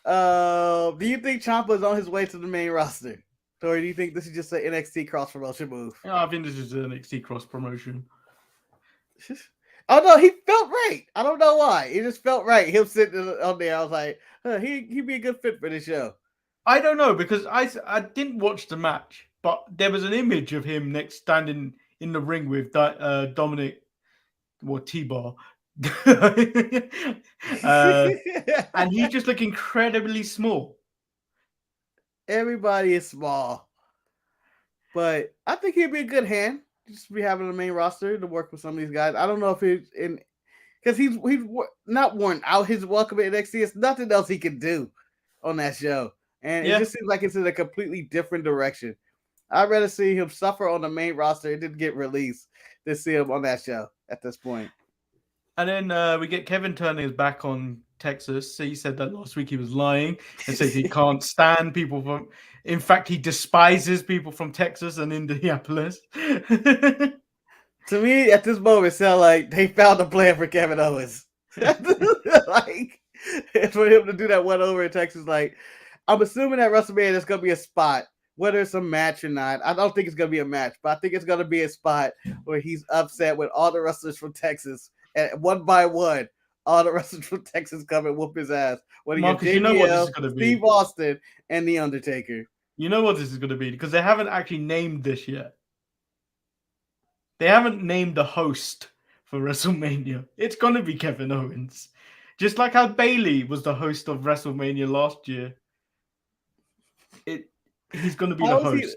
Do you think Ciampa's on his way to the main roster? Or do you think this is just an NXT cross-promotion move? I think this is an NXT cross-promotion. Oh, no, he felt right. I don't know why. It just felt right. Him sitting on there, I was like, he'd be a good fit for this show. I don't know, because I didn't watch the match, but there was an image of him standing in the ring with Dominic or T-Bar. And he just looked incredibly small. Everybody is small. But I think he'd be a good hand. Just be having the main roster to work with some of these guys. I don't know if he's in, because he's not worn out his welcome at NXT. It's nothing else he can do on that show, and it just seems like it's in a completely different direction. I'd rather see him suffer on the main roster and didn't get released than see him on that show at this point. And then we get Kevin turning his back on Texas. So he said that last week he was lying and says he can't stand people from. In fact, he despises people from Texas and Indianapolis. To me, at this moment, it sounds like they found a plan for Kevin Owens. Like, for him to do that one over in Texas. Like, I'm assuming that WrestleMania there's gonna be a spot, whether it's a match or not. I don't think it's gonna be a match, but I think it's gonna be a spot where he's upset with all the wrestlers from Texas, and one by one, all the wrestlers from Texas come and whoop his ass. Marcus, you know what this is gonna be? Steve Austin and The Undertaker. You know what this is going to be, because they haven't actually named this yet. They haven't named the host for WrestleMania. It's going to be Kevin Owens. Just like how Bayley was the host of WrestleMania last year. He's going to be the host.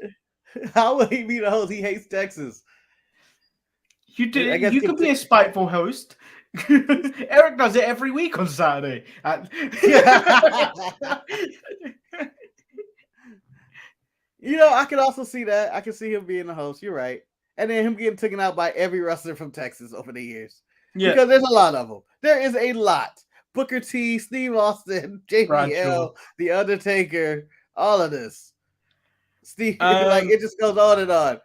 How would he be the host? He hates Texas. You I do. guess You could be a spiteful host. Eric does it every week on Saturday. You know, I can also see that. I can see him being the host. You're right. And then him getting taken out by every wrestler from Texas over the years. Yeah. Because there's a lot of them. There is a lot. Booker T, Steve Austin, JBL, Bradshaw. The Undertaker, all of this. Steve, like it just goes on and on.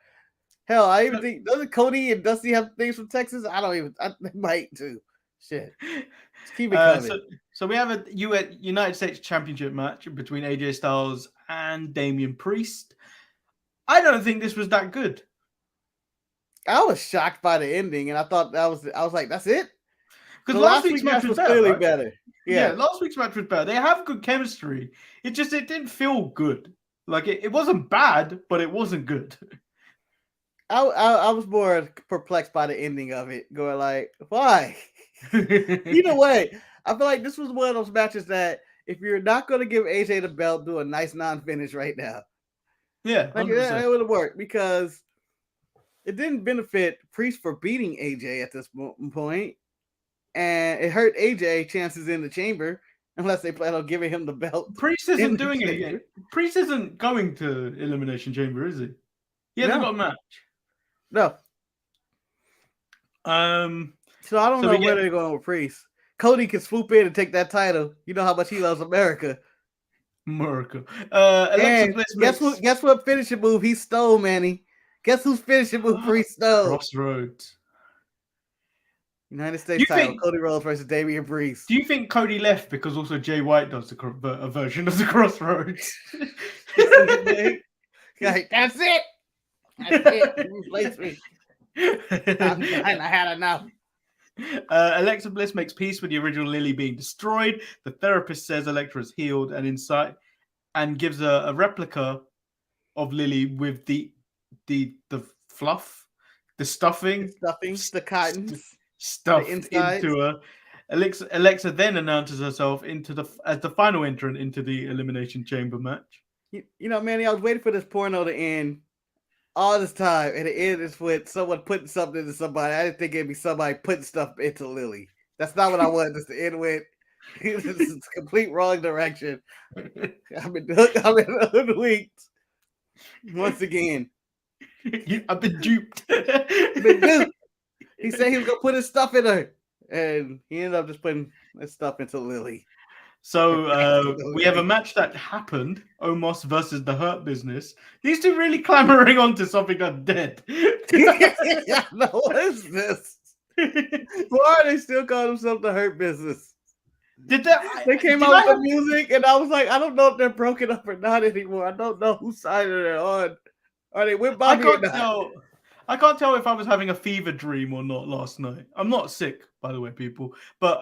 Hell, I even think doesn't Cody and Dusty have things from Texas? I might too. Shit. Just keep it coming. So we have a United States Championship match between AJ Styles and Damian Priest. I don't think this was that good. I was shocked by the ending, and I thought I was like, that's it? Because last week's match was clearly right? better. Yeah, last week's match was better. They have good chemistry. It didn't feel good. Like it wasn't bad, but it wasn't good. I was more perplexed by the ending of it, going like, why? Either way, I feel like this was one of those matches that if you're not going to give AJ the belt, do a nice non-finish right now. Yeah, like it would have worked because it didn't benefit Priest for beating AJ at this point, and it hurt AJ chances in the chamber unless they plan on giving him the belt. Priest isn't doing it again. Priest isn't going to Elimination Chamber, is he? He hasn't got a match. No. So I don't know where they're going with Priest. Cody can swoop in and take that title. You know how much he loves America. Alexa Bliss guess what finishing move he stole, Manny? Guess whose finishing move Priest stole? Crossroads. United States title. Cody Rhodes versus Damian Priest. Do you think Cody left because also Jay White does a version of the Crossroads? Like, that's it. That's it. Replace me. I had enough. Alexa Bliss makes peace with the original Lily being destroyed. The therapist says Alexa is healed and gives a replica of Lily with the fluff, the stuffing, the cotton stuffed into her. Alexa then announces herself as the final entrant into the Elimination Chamber match. You know, Manny, I was waiting for this porno to end all this time, and it ends with someone putting something into somebody. I didn't think it'd be somebody putting stuff into Lily. That's not what I wanted this to end with. This is complete wrong direction. I've been hoodwinked once again. I've been duped. He said he was gonna put his stuff in her, and he ended up just putting his stuff into Lily. So we have a match that happened: Omos versus the Hurt Business. These two really clamoring onto something that's dead. No, what is this? Why are they still calling themselves the Hurt Business? They came out with the music, and I was like, I don't know if they're broken up or not anymore. I don't know whose side they're on. Are they with Bobby or not? I can't tell if I was having a fever dream or not last night. I'm not sick, by the way, people. But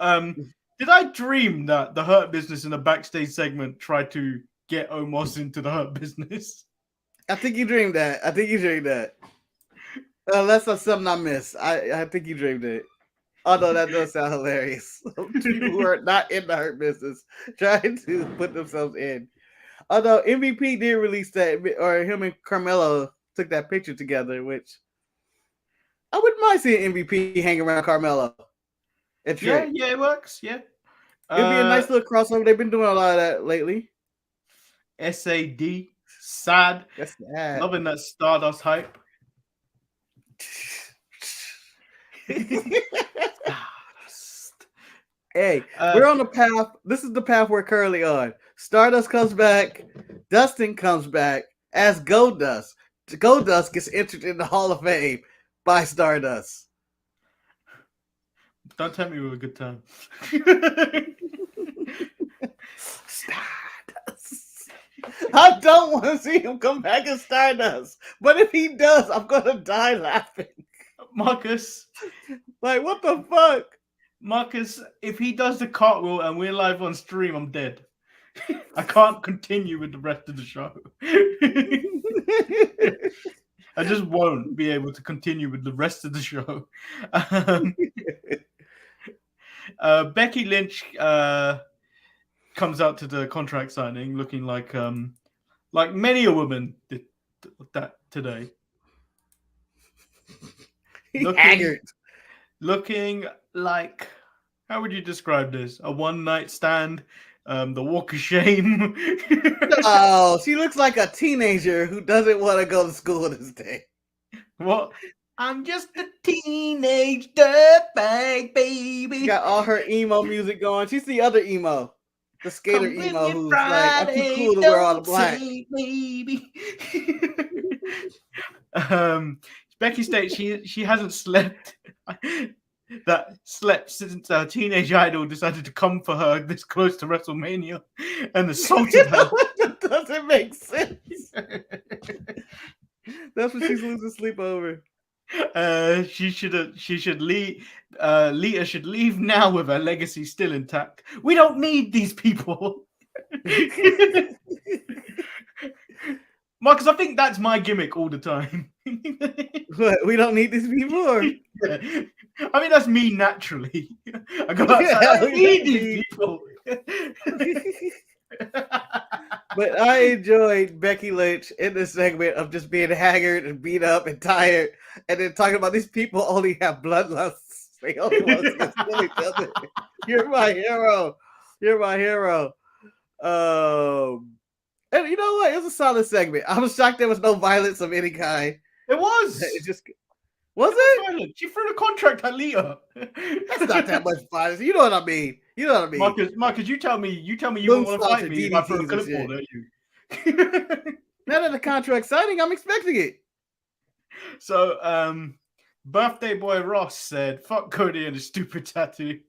did I dream that the Hurt Business in a backstage segment tried to get Omos into the Hurt Business? I think you dreamed that. Unless that's something I missed. I think you dreamed it. Although that does sound hilarious. People who are not in the Hurt Business trying to put themselves in. Although MVP did release that, or him and Carmelo took that picture together, which I wouldn't mind seeing MVP hang around Carmelo. Yeah, it works. Yeah. It'd be a nice little crossover. They've been doing a lot of that lately. SAD. Sad. That's sad. Loving that Stardust hype. Hey, we're on the path. This is the path we're currently on. Stardust comes back. Dustin comes back as Goldust. Goldust gets entered in the Hall of Fame by Stardust. Don't tell me we were a good time. Stardust. I don't want to see him come back as Stardust. But if he does, I'm going to die laughing. Marcus. Like, what the fuck? Marcus, if he does the cartwheel and we're live on stream, I'm dead. I can't continue with the rest of the show. I just won't be able to continue with the rest of the show. Becky Lynch comes out to the contract signing looking like many a woman that today. Haggard. Looking like, how would you describe this? A one-night stand? The walk of shame? Oh, she looks like a teenager who doesn't want to go to school this day. What? I'm just a teenage dirtbag baby. She got all her emo music going. She's the other emo. The skater emo who's like, I'm too cool to wear all the black. Baby. Becky states she hasn't slept since her teenage idol decided to come for her this close to WrestleMania and assaulted her. That doesn't make sense. That's what she's losing sleep over. She should leave. Lita should leave now with her legacy still intact. We don't need these people. Marcus, I think that's my gimmick all the time. What, we don't need these people? Or? Yeah. I mean, that's me naturally. I go outside, I don't need these people. But I enjoyed Becky Lynch in this segment of just being haggard and beat up and tired, and then talking about these people only have bloodlusts. They only want to kill each other. You're my hero. You're my hero. And you know what? It was a solid segment. I was shocked there was no violence of any kind. It was. It just was it? She threw the contract at Lita. That's not that much violence. You know what I mean. You know what I mean. Marcus, you tell me you don't want to fight me if I throw a clipboard at you. Now that the contract's signing, I'm expecting it. So, birthday boy Ross said, "Fuck Cody and his stupid tattoo."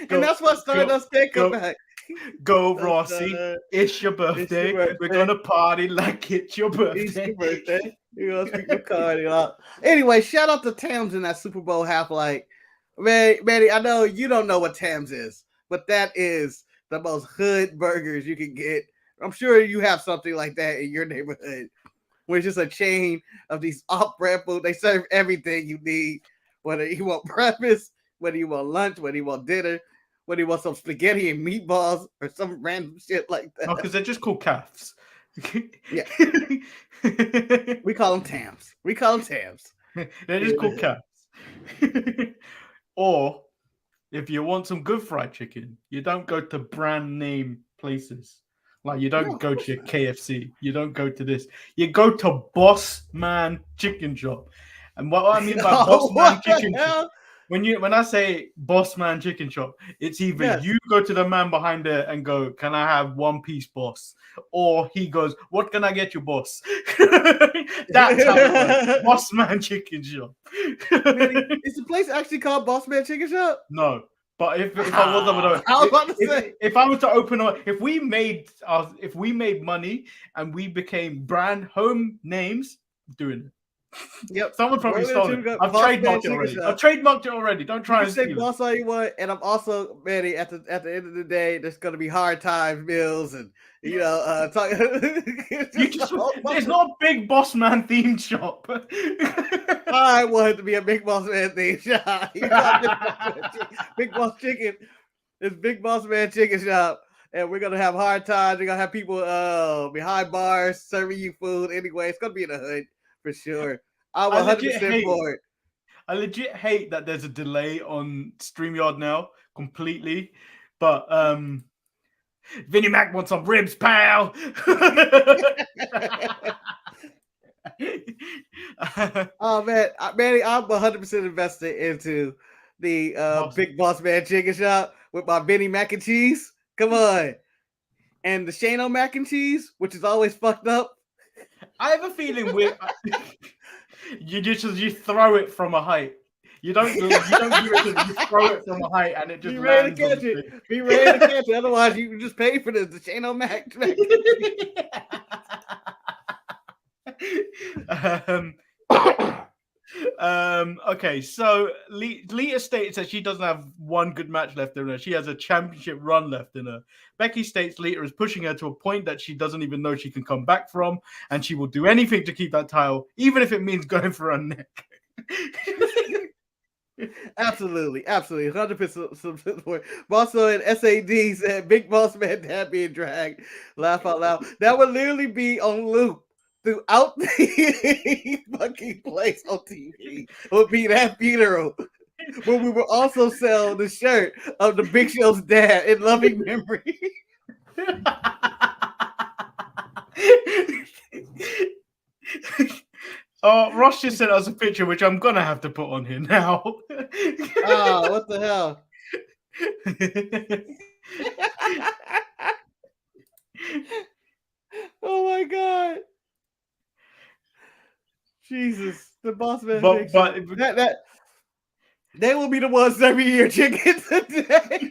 And that's what started us taking back. Go, Rossi. It's your birthday. We're going to party like it's your birthday. It's your birthday. You're going to speak the card out. Anyway, shout out to Tams in that Super Bowl half. Like, Manny, I know you don't know what Tams is, but that is the most hood burgers you can get. I'm sure you have something like that in your neighborhood, where it's just a chain of these off-brand food. They serve everything you need, whether you want breakfast, whether you want lunch, whether you want dinner, whether you want some spaghetti and meatballs or some random shit like that. Oh, because they're just called calves. Yeah. We call them Tams. They're just called calves. Or if you want some good fried chicken, you don't go to brand name places. Like you don't go to your KFC. You don't go to this. You go to Boss Man Chicken Shop. And what I mean by Boss Man Chicken Shop, when I say Boss Man Chicken Shop, it's either you go to the man behind there and go, "Can I have one piece, boss?" Or he goes, "What can I get you, boss?" That's how it works. Boss Man Chicken Shop. Is the place actually called Boss Man Chicken Shop? No. But if I was to open up, if we made money and we became brand home names, doing it. Yep. Someone probably stole it. I've trademarked it already. Don't try and say boss all you want. And I'm also, Manny, at the end of the day, there's gonna be hard times meals and it's not a big boss man themed shop. I want it to be a big boss man themed shop. Big Boss Chicken. It's Big Boss Man Chicken Shop. And we're gonna have hard times. We're gonna have people behind bars serving you food anyway. It's gonna be in the hood. For sure. I'm 100% for it. I legit hate that there's a delay on StreamYard now completely. But Vinnie Mac wants some ribs, pal. Oh man, Manny, I'm 100% invested into the Big Boss Man Chicken Shop with my Benny Mac and Cheese. Come on. And the Shano Mac and Cheese, which is always fucked up. I have a feeling you throw it from a height. You don't do it. You throw it from a height and it just be ready to catch it. Be ready to catch it. Otherwise, you can just pay for the Shano Mac. Okay, so Lita states that she doesn't have one good match left in her. She has a championship run left in her. Becky states Lita is pushing her to a point that she doesn't even know she can come back from, and she will do anything to keep that title, even if it means going for her neck. Absolutely, 100% support. Also, in SAD said, "Big Boss Man Dad being dragged." Laugh out loud. That would literally be on loop throughout the fucking place on TV. Would be that funeral, where we would also sell the shirt of the Big Show's dad in loving memory. Oh, Ross just sent us a picture, which I'm gonna have to put on here now. Oh, what the hell? Oh my god. Jesus, the Boss Man. but that they will be the ones every year chicken today.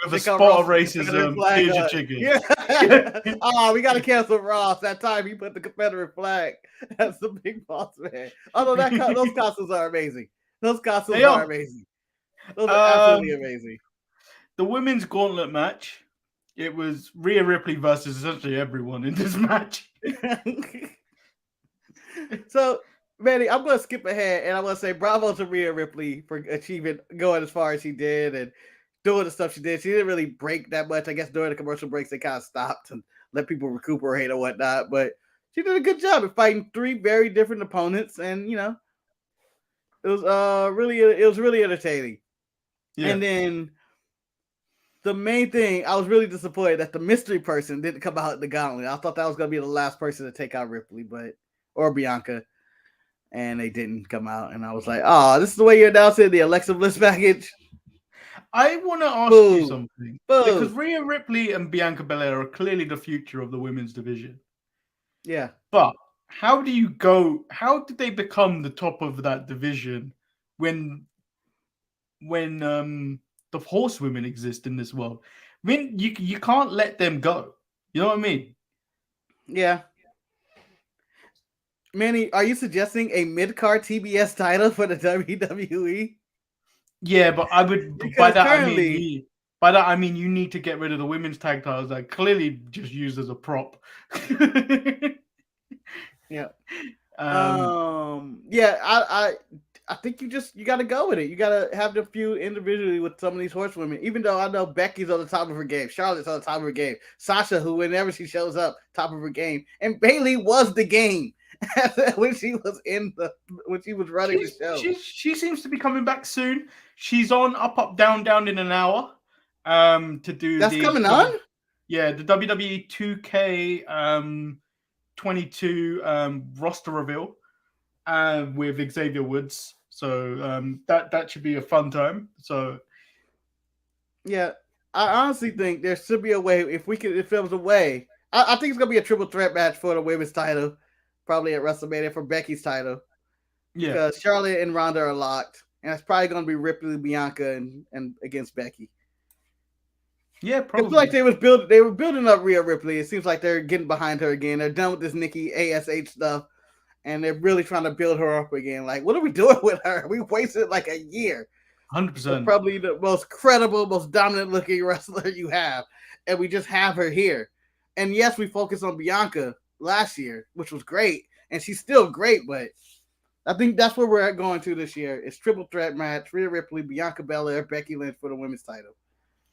With a spot of racism, here's your chicken. Yeah. Oh, we gotta cancel Ross. That time he put the Confederate flag. That's the Big Boss Man. Although those costumes are amazing. Those costumes are amazing. Those are absolutely amazing. The women's gauntlet match. It was Rhea Ripley versus essentially everyone in this match. So, Manny, I'm going to skip ahead and I'm going to say bravo to Rhea Ripley for going as far as she did and doing the stuff she did. She didn't really break that much. I guess during the commercial breaks, they kind of stopped and let people recuperate or whatnot. But she did a good job of fighting 3 very different opponents. And, you know, it was really entertaining. Yeah. And then the main thing, I was really disappointed that the mystery person didn't come out in the gauntlet. I thought that was going to be the last person to take out Ripley, or Bianca, and they didn't come out. And I was like, oh, this is the way you announced it, the Alexa Bliss package. I want to ask you something. Because Rhea Ripley and Bianca Belair are clearly the future of the women's division. Yeah. But how did they become the top of that division when the horsewomen exist in this world? I mean, you can't let them go. You know what I mean? Yeah. Manny, are you suggesting a mid-card TBS title for the WWE? Yeah, but I would by that I mean you need to get rid of the women's tag titles that clearly just used as a prop. Yeah. I think you got to go with it. You got to have the feud individually with some of these horsewomen. Even though I know Becky's on the top of her game, Charlotte's on the top of her game, Sasha, who whenever she shows up, top of her game, and Bayley was the game when she was running the show. She seems to be coming back soon. She's on Up, Down, Down in an hour. To do that's coming on. Yeah, the WWE 2K 22 roster reveal with Xavier Woods. So that should be a fun time. So yeah, I honestly think there should be a way if there was a way. I think it's gonna be a triple threat match for the women's title, probably at WrestleMania for Becky's title. Yeah, because Charlotte and Ronda are locked, and it's probably gonna be Ripley, Bianca, and against Becky. Yeah, probably. It's like they were building up Rhea Ripley. It seems like they're getting behind her again. They're done with this Nikki ASH stuff, and they're really trying to build her up again. Like, what are we doing with her? We wasted like a year. 100%. Probably the most credible, most dominant looking wrestler you have, and we just have her here. And yes, we focused on Bianca last year, which was great, and she's still great. But I think that's where we're going to this year. It's triple threat match: Rhea Ripley, Bianca Belair, Becky Lynch for the women's title.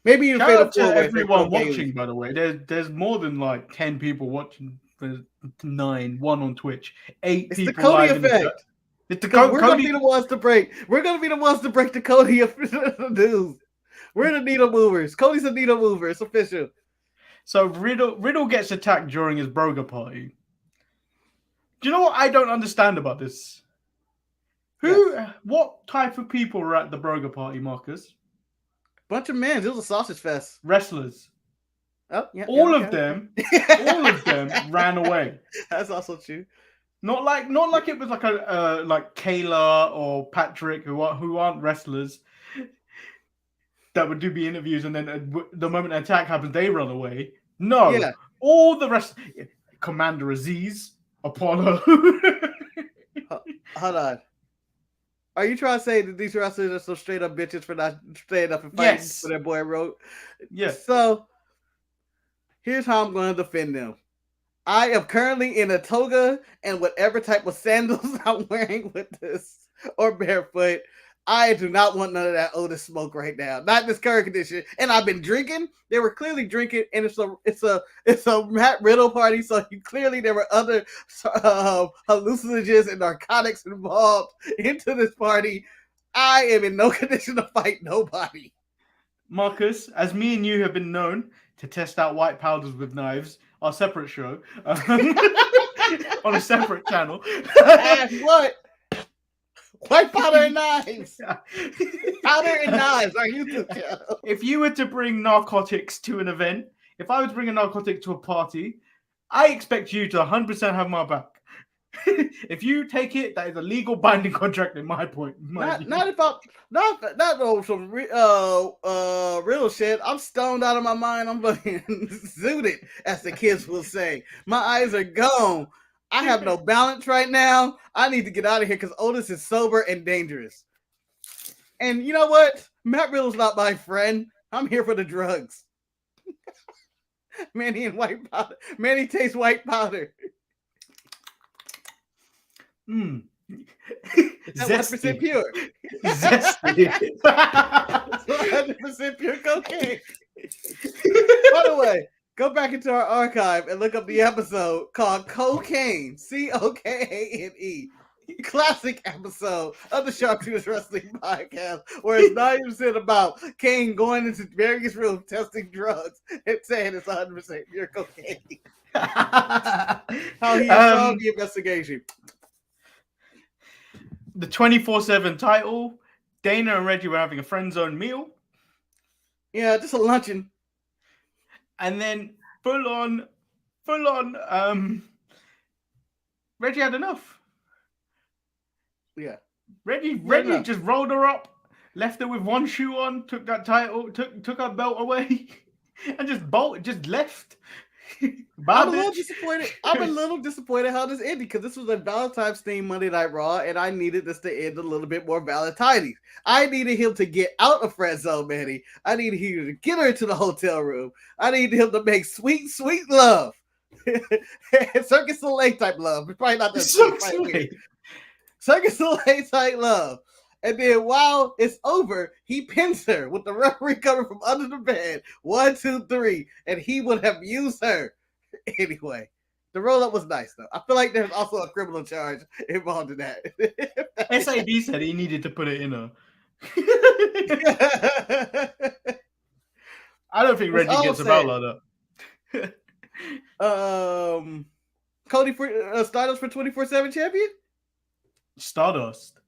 Maybe you shout out to everyone watching, by the way. There's more than like 10 people watching. There's 9, 1 on Twitch, 8 it's people. The Cody effect. We're gonna be the ones to break. We're gonna be the ones to break the Cody news. We're the needle movers. Cody's a needle mover. It's official. So Riddle gets attacked during his Broga party. Do you know what I don't understand about this? What type of people were at the Broga party, Marcus? Bunch of men. It was a sausage fest. Wrestlers. Oh, yeah. All of them ran away. That's also true. Not like it was like like Kayla or Patrick who aren't wrestlers that would do the interviews, and then the moment an attack happens, they run away. No, all the rest. Commander Aziz, Apollo. Hold on. Are you trying to say that these wrestlers are some straight up bitches for not staying up and fighting for their boy Road? Yes. So here's how I'm going to defend them. I am currently in a toga and whatever type of sandals I'm wearing with this, or barefoot. I do not want none of that Otis smoke right now. Not in this current condition. And I've been drinking. They were clearly drinking, and it's a Matt Riddle party. So clearly there were other hallucinogens and narcotics involved into this party. I am in no condition to fight nobody. Marcus, as me and you have been known to test out white powders with knives, our separate show on a separate channel. What? White powder and knives. Powder and knives. Our YouTube channel. If you were to bring narcotics to an event, if I was to bring a narcotic to a party, I expect you to 100% have my back. If you take it, that is a legal binding contract in my point. Not some real shit. I'm stoned out of my mind. I'm fucking zooted, as the kids will say. My eyes are gone. I have no balance right now. I need to get out of here because Otis is sober and dangerous. And you know what? Matt Riddle's not my friend. I'm here for the drugs. Manny and white powder. Manny tastes white powder. Mm. 100% pure. Zesty. 100% pure cocaine. By the way, go back into our archive and look up the episode called Cocaine. Cokaine. Classic episode of the Sharpshooters Wrestling Podcast, where it's 90% about Kane going into various rooms testing drugs and saying it's 100% pure cocaine. How he solved the investigation. The 24/7 title. Dana and Reggie were having a friend zone meal. Yeah, just a luncheon. And then full on, Reggie had enough. Yeah. Reggie enough. just rolled her up, left her with one shoe on, took that title, took her belt away, and just left. I'm a little disappointed how this ended, because this was a Valentine's themed Monday Night Raw, and I needed this to end a little bit more Valentine. I needed him to get out of friend zone, Manny. I needed him to get her into the hotel room. I needed him to make sweet, sweet love. Circus Soleil type love. It's probably not that Circus Soleil type love. And then while it's over, he pins her with the referee coming from under the bed. 1, 2, 3. And he would have used her. Anyway, the roll-up was nice, though. I feel like there's also a criminal charge involved in that. SAB said he needed to put it in her. I don't think Reggie gets about like that. Cody for Stardust for 24/7 champion? Stardust.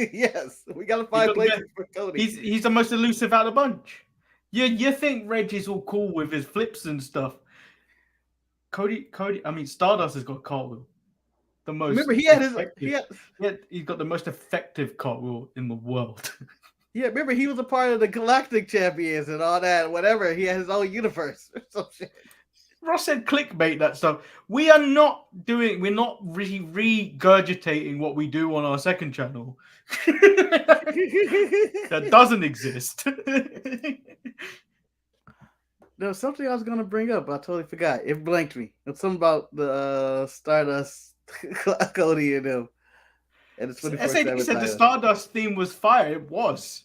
Yes, we gotta find places for Cody. He's the most elusive out of the bunch. You think Reggie's all cool with his flips and stuff? Stardust has got cartwheel. The most. Remember, he's got the most effective cartwheel in the world. Yeah, remember he was a part of the Galactic Champions and all that. Whatever, he had his own universe or some shit. Ross said clickbait that stuff. We're not regurgitating what we do on our second channel. That doesn't exist. There was something I was going to bring up, but I totally forgot. It blanked me. It's something about the Stardust, Cody, and him. And it's 24/7 SAD said the Stardust theme was fire. It was.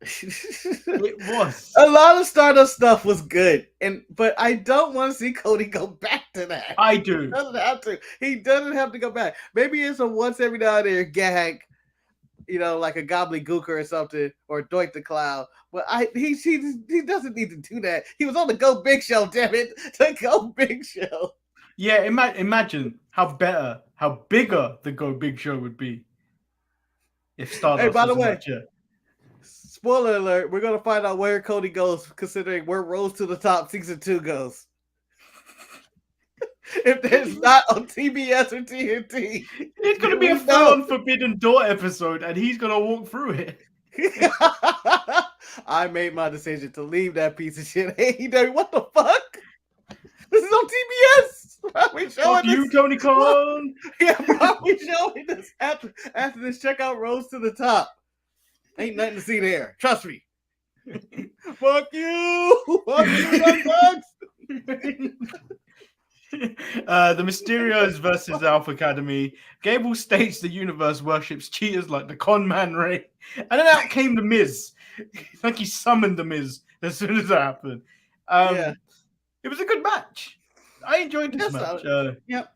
It was. A lot of Stardust stuff was good, but I don't want to see Cody go back to that. I do. He doesn't have to. He doesn't have to go back. Maybe it's a once every now and then gag, like a gobbledygooker or something, or Doink the Clown. But he doesn't need to do that. He was on the Go Big Show, damn it, the Go Big Show. Yeah, imagine how bigger the Go Big Show would be if Stardust. Hey, by the way. Match, yeah. Spoiler alert, we're going to find out where Cody goes, considering where Rose to the Top Season 2 goes. If there's not on TBS or TNT. It's going to be a full-on Forbidden Door episode, and he's going to walk through it. I made my decision to leave that piece of shit. AEW, what the fuck? This is on TBS. Probably showing Fuck you, Tony Khan. Yeah, probably showing this after this. Check out Rose to the Top. Ain't nothing to see there. Trust me. Fuck you. Fuck you, Young Bucks. The Mysterios versus Alpha Academy. Gable states the universe worships cheaters like the con man Ray. And then out came the Miz. Like he summoned the Miz as soon as that happened. Yeah. It was a good match. I enjoyed this match. Yep.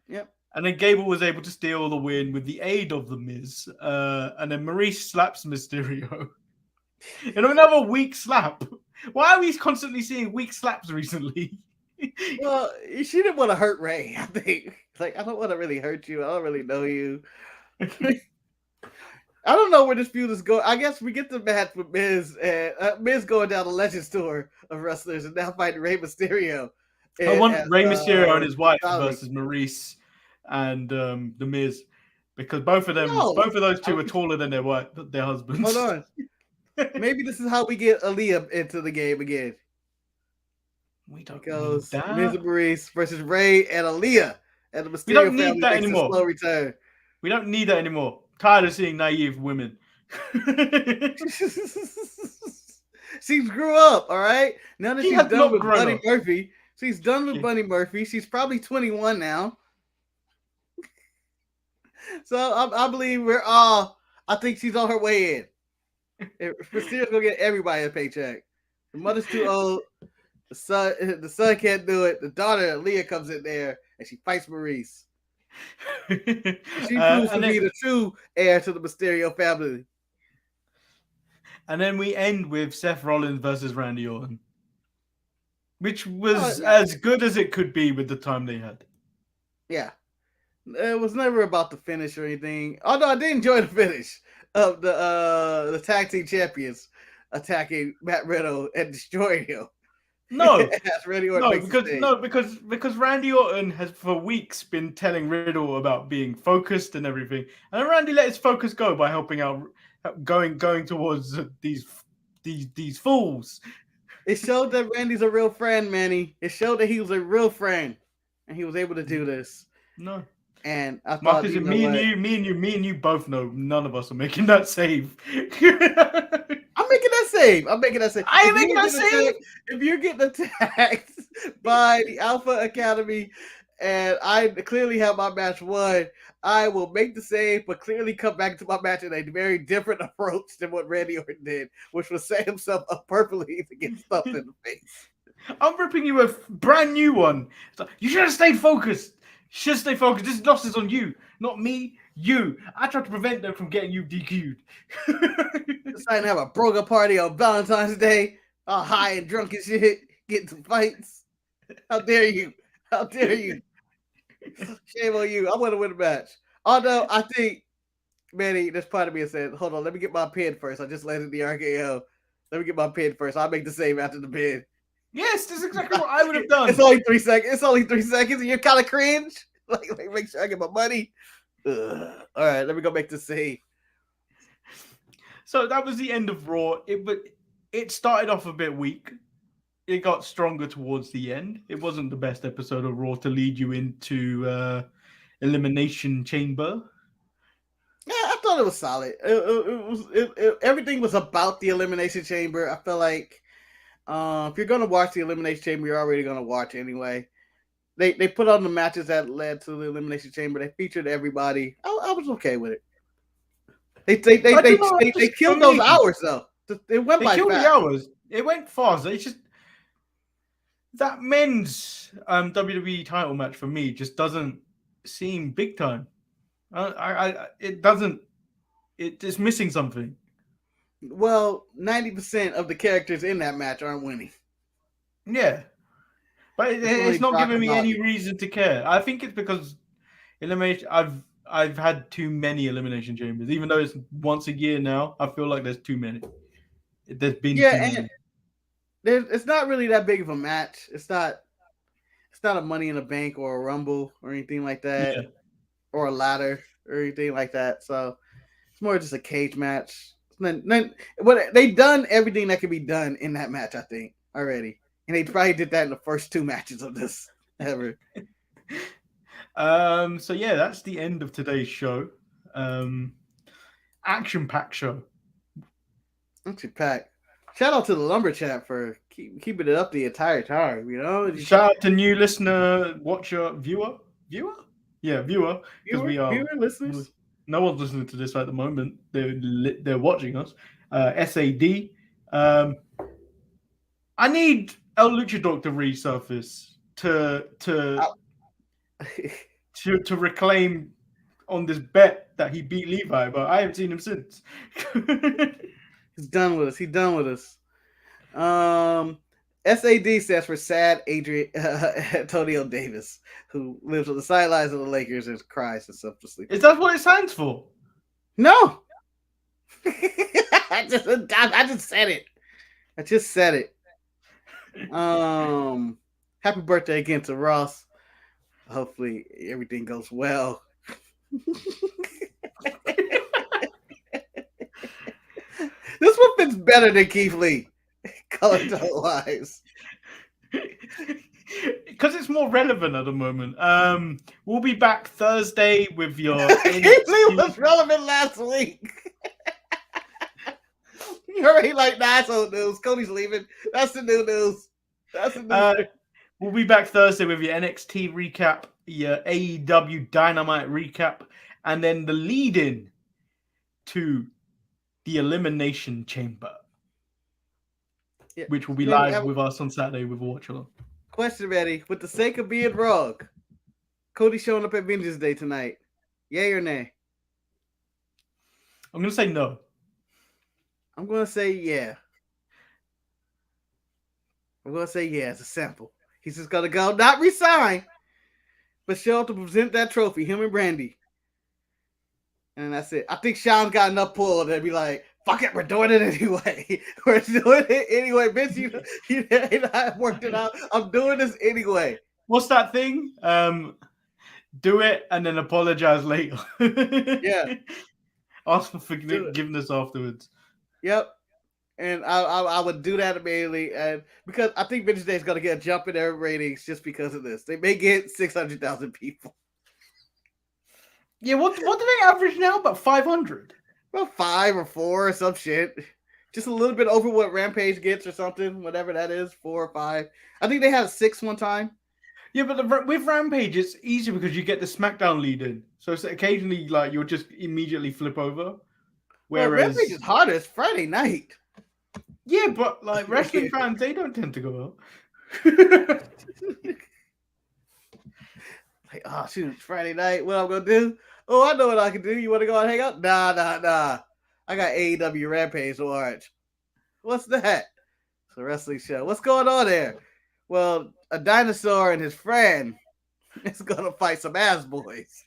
And then Gable was able to steal the win with the aid of the Miz. And then Maurice slaps Mysterio. And another weak slap. Why are we constantly seeing weak slaps recently? Well, she didn't want to hurt Ray, I think. Like, I don't want to really hurt you. I don't really know you. I don't know where this feud is going. I guess we get the match with Miz and Miz going down the Legends tour of wrestlers and now fighting Rey Mysterio. I want Rey Mysterio and his wife versus Maurice and the Miz, because both of those two are taller than their husbands. Hold on. Maybe this is how we get Aaliyah into the game again. We don't because need that. Miz and Maurice versus Ray and Aaliyah and the Mysterio We don't need family that makes anymore. a slow return. We don't need that anymore. Tired of seeing naive women. She grew up, all right? Now that She she's has done not with grown Buddy up. Murphy. She's done with Buddy Murphy. She's probably 21 now. So I believe I think she's on her way in. Mysterio's gonna get everybody a paycheck. The mother's too old. The son can't do it. The daughter, Leah, comes in there and she fights Maurice. She proves to be the true heir to the Mysterio family. And then we end with Seth Rollins versus Randy Orton, which was as good as it could be with the time they had. Yeah. It was never about the finish or anything. Although I did enjoy the finish of the tag team champions attacking Matt Riddle and destroying him. No, because Randy Orton has for weeks been telling Riddle about being focused and everything, and Randy let his focus go by helping out, going towards these fools. It showed that Randy's a real friend, Manny. It showed that he was a real friend, and he was able to do this. No. And I thought, Marcus, me and you both know none of us are making that save. I'm making that save. I am making that save. If you're getting attacked by the Alpha Academy and I clearly have my match won, I will make the save, but clearly come back to my match in a very different approach than what Randy Orton did, which was set himself up purposely to get stuffed in the face. I'm ripping you a brand new one. So you should have stayed focused. Should stay focused. This loss is on you, not me. You. I tried to prevent them from getting you DQ'd. Deciding to have a broken party on Valentine's Day, all high and drunk and shit, getting some fights. How dare you? How dare you? Shame on you. I want to win the match. Although I think, Manny, this part of me said, hold on, let me get my pin first. I just landed the RKO. Let me get my pin first. I'll make the save after the pin. Yes, that's exactly what I would have done. It's only 3 seconds. It's only 3 seconds, and you're kind of cringe. Like make sure I get my money. All right, let me go make the save. So that was the end of Raw. It started off a bit weak. It got stronger towards the end. It wasn't the best episode of Raw to lead you into Elimination Chamber. Yeah, I thought it was solid. Everything was about the Elimination Chamber. I feel like if you're gonna watch the Elimination Chamber, you're already gonna watch anyway. They put on the matches that led to the Elimination Chamber. They featured everybody. I was okay with it. They killed those hours though. It went by fast. The hours. It went fast. It's just that men's WWE title match for me just doesn't seem big time. It doesn't. It's missing something. Well, 90% of the characters in that match aren't winning. Yeah, but it's not giving me any reason to care. I think it's because elimination. I've had too many Elimination Chambers, even though it's once a year now. I feel like there's too many. There's been too many. It's not really that big of a match. It's not a Money in the Bank or a Rumble or anything like that, or a ladder or anything like that. So it's more just a cage match. They've done everything that could be done in that match, I think, already. And they probably did that in the first 2 matches of this ever. So yeah, that's the end of today's show. Action-packed show. Action-packed. Shout out to the LumberChat for keeping it up the entire time, you know. Shout out to new listener, watcher, viewer. Yeah, viewer. Because we are listeners. No one's listening to this at the moment. They're watching us. SAD. I need El Luchador to resurface to reclaim on this bet that he beat Levi, but I haven't seen him since. He's done with us. He's done with us. SAD stands for Sad Antonio Davis, who lives on the sidelines of the Lakers and cries himself to sleep. Is that what it stands for? No. I just said it. I just said it. Happy birthday again to Ross. Hopefully everything goes well. This one fits better than Keith Lee. Color tone wise. Because it's more relevant at the moment. We'll be back Thursday with your Keith Lee was relevant last week. You already like that's old news. Cody's leaving. That's the new news. That's the news. We'll be back Thursday with your NXT recap, your AEW Dynamite recap, and then the lead-in to the Elimination Chamber, which will be live with us on Saturday with a watch-along. Question, Eddie. With the sake of being wrong, Cody showing up at Vengeance Day tonight. Yay or nay? I'm going to say no. I'm going to say yeah. I'm going to say yeah. It's a sample. He's just going to go, not resign, but show up to present that trophy, him and Brandy. And that's it. I think Sean's got enough pull to be like, fuck it, we're doing it anyway. We're doing it anyway. Bitch, you I worked it out. I'm doing this anyway. What's that thing? Do it and then apologize later. Yeah. Ask for forgiveness afterwards. Yep. And I would do that immediately. And because I think Vengeance Day is going to get a jump in their ratings just because of this. They may get 600,000 people. Yeah, what do they average now? About 500? Well, 5 or 4 or some shit. Just a little bit over what Rampage gets or something, whatever that is, 4 or 5. I think they had 6 one time. Yeah, but with Rampage, it's easy because you get the SmackDown lead in. So it's occasionally, like, you'll just immediately flip over. Whereas Rampage is harder. It's Friday night. Yeah, but, like, wrestling fans, they don't tend to go out. Like, oh, shoot, Friday night. What I'm going to do? Oh, I know what I can do. You want to go and hang out? Nah. I got AEW Rampage to watch. What's that? It's a wrestling show. What's going on there? Well, a dinosaur and his friend is going to fight some ass boys.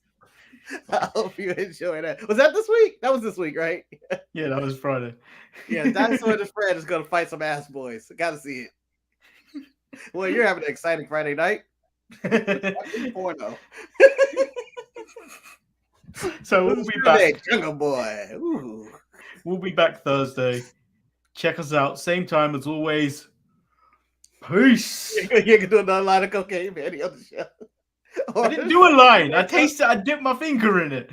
I hope you enjoy that. Was that this week? That was this week, right? Yeah, that was Friday. Yeah, dinosaur and his friend is going to fight some ass boys. Got to see it. Well, you're having an exciting Friday night. Porno. So we'll be back. Jungle Boy. Ooh. We'll be back Thursday. Check us out. Same time as always. Peace. You can do another line of cocaine, man, on the show. I didn't do a line. I dipped my finger in it.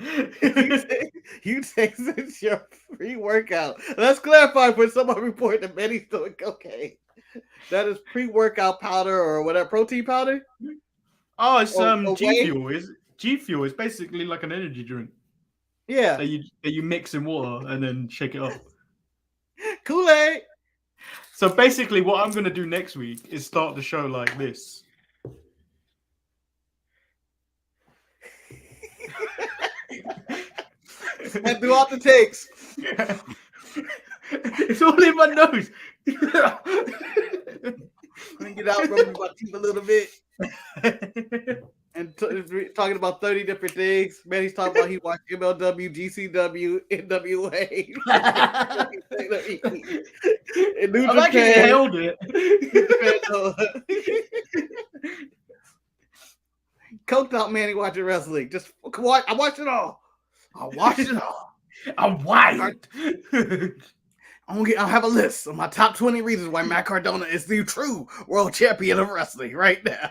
You tasted your pre-workout. Let's clarify for someone report that Benny's doing cocaine. That is pre-workout powder or whatever, protein powder? Oh, it's G Fuel. G Fuel is basically like an energy drink. Yeah. That you mix in water and then shake it up. Kool-Aid. So basically what I'm going to do next week is start the show like this. And do all the takes. It's all in my nose. Let me get out, rubbing my teeth a little bit. And talking about 30 different things. Man, he's talking about he watched MLW, GCW, NWA. And New I actually held it. Coked out Manny watching wrestling. Just watch. I watched it all. I'm white. I'll have a list of my top 20 reasons why Matt Cardona is the true world champion of wrestling right now.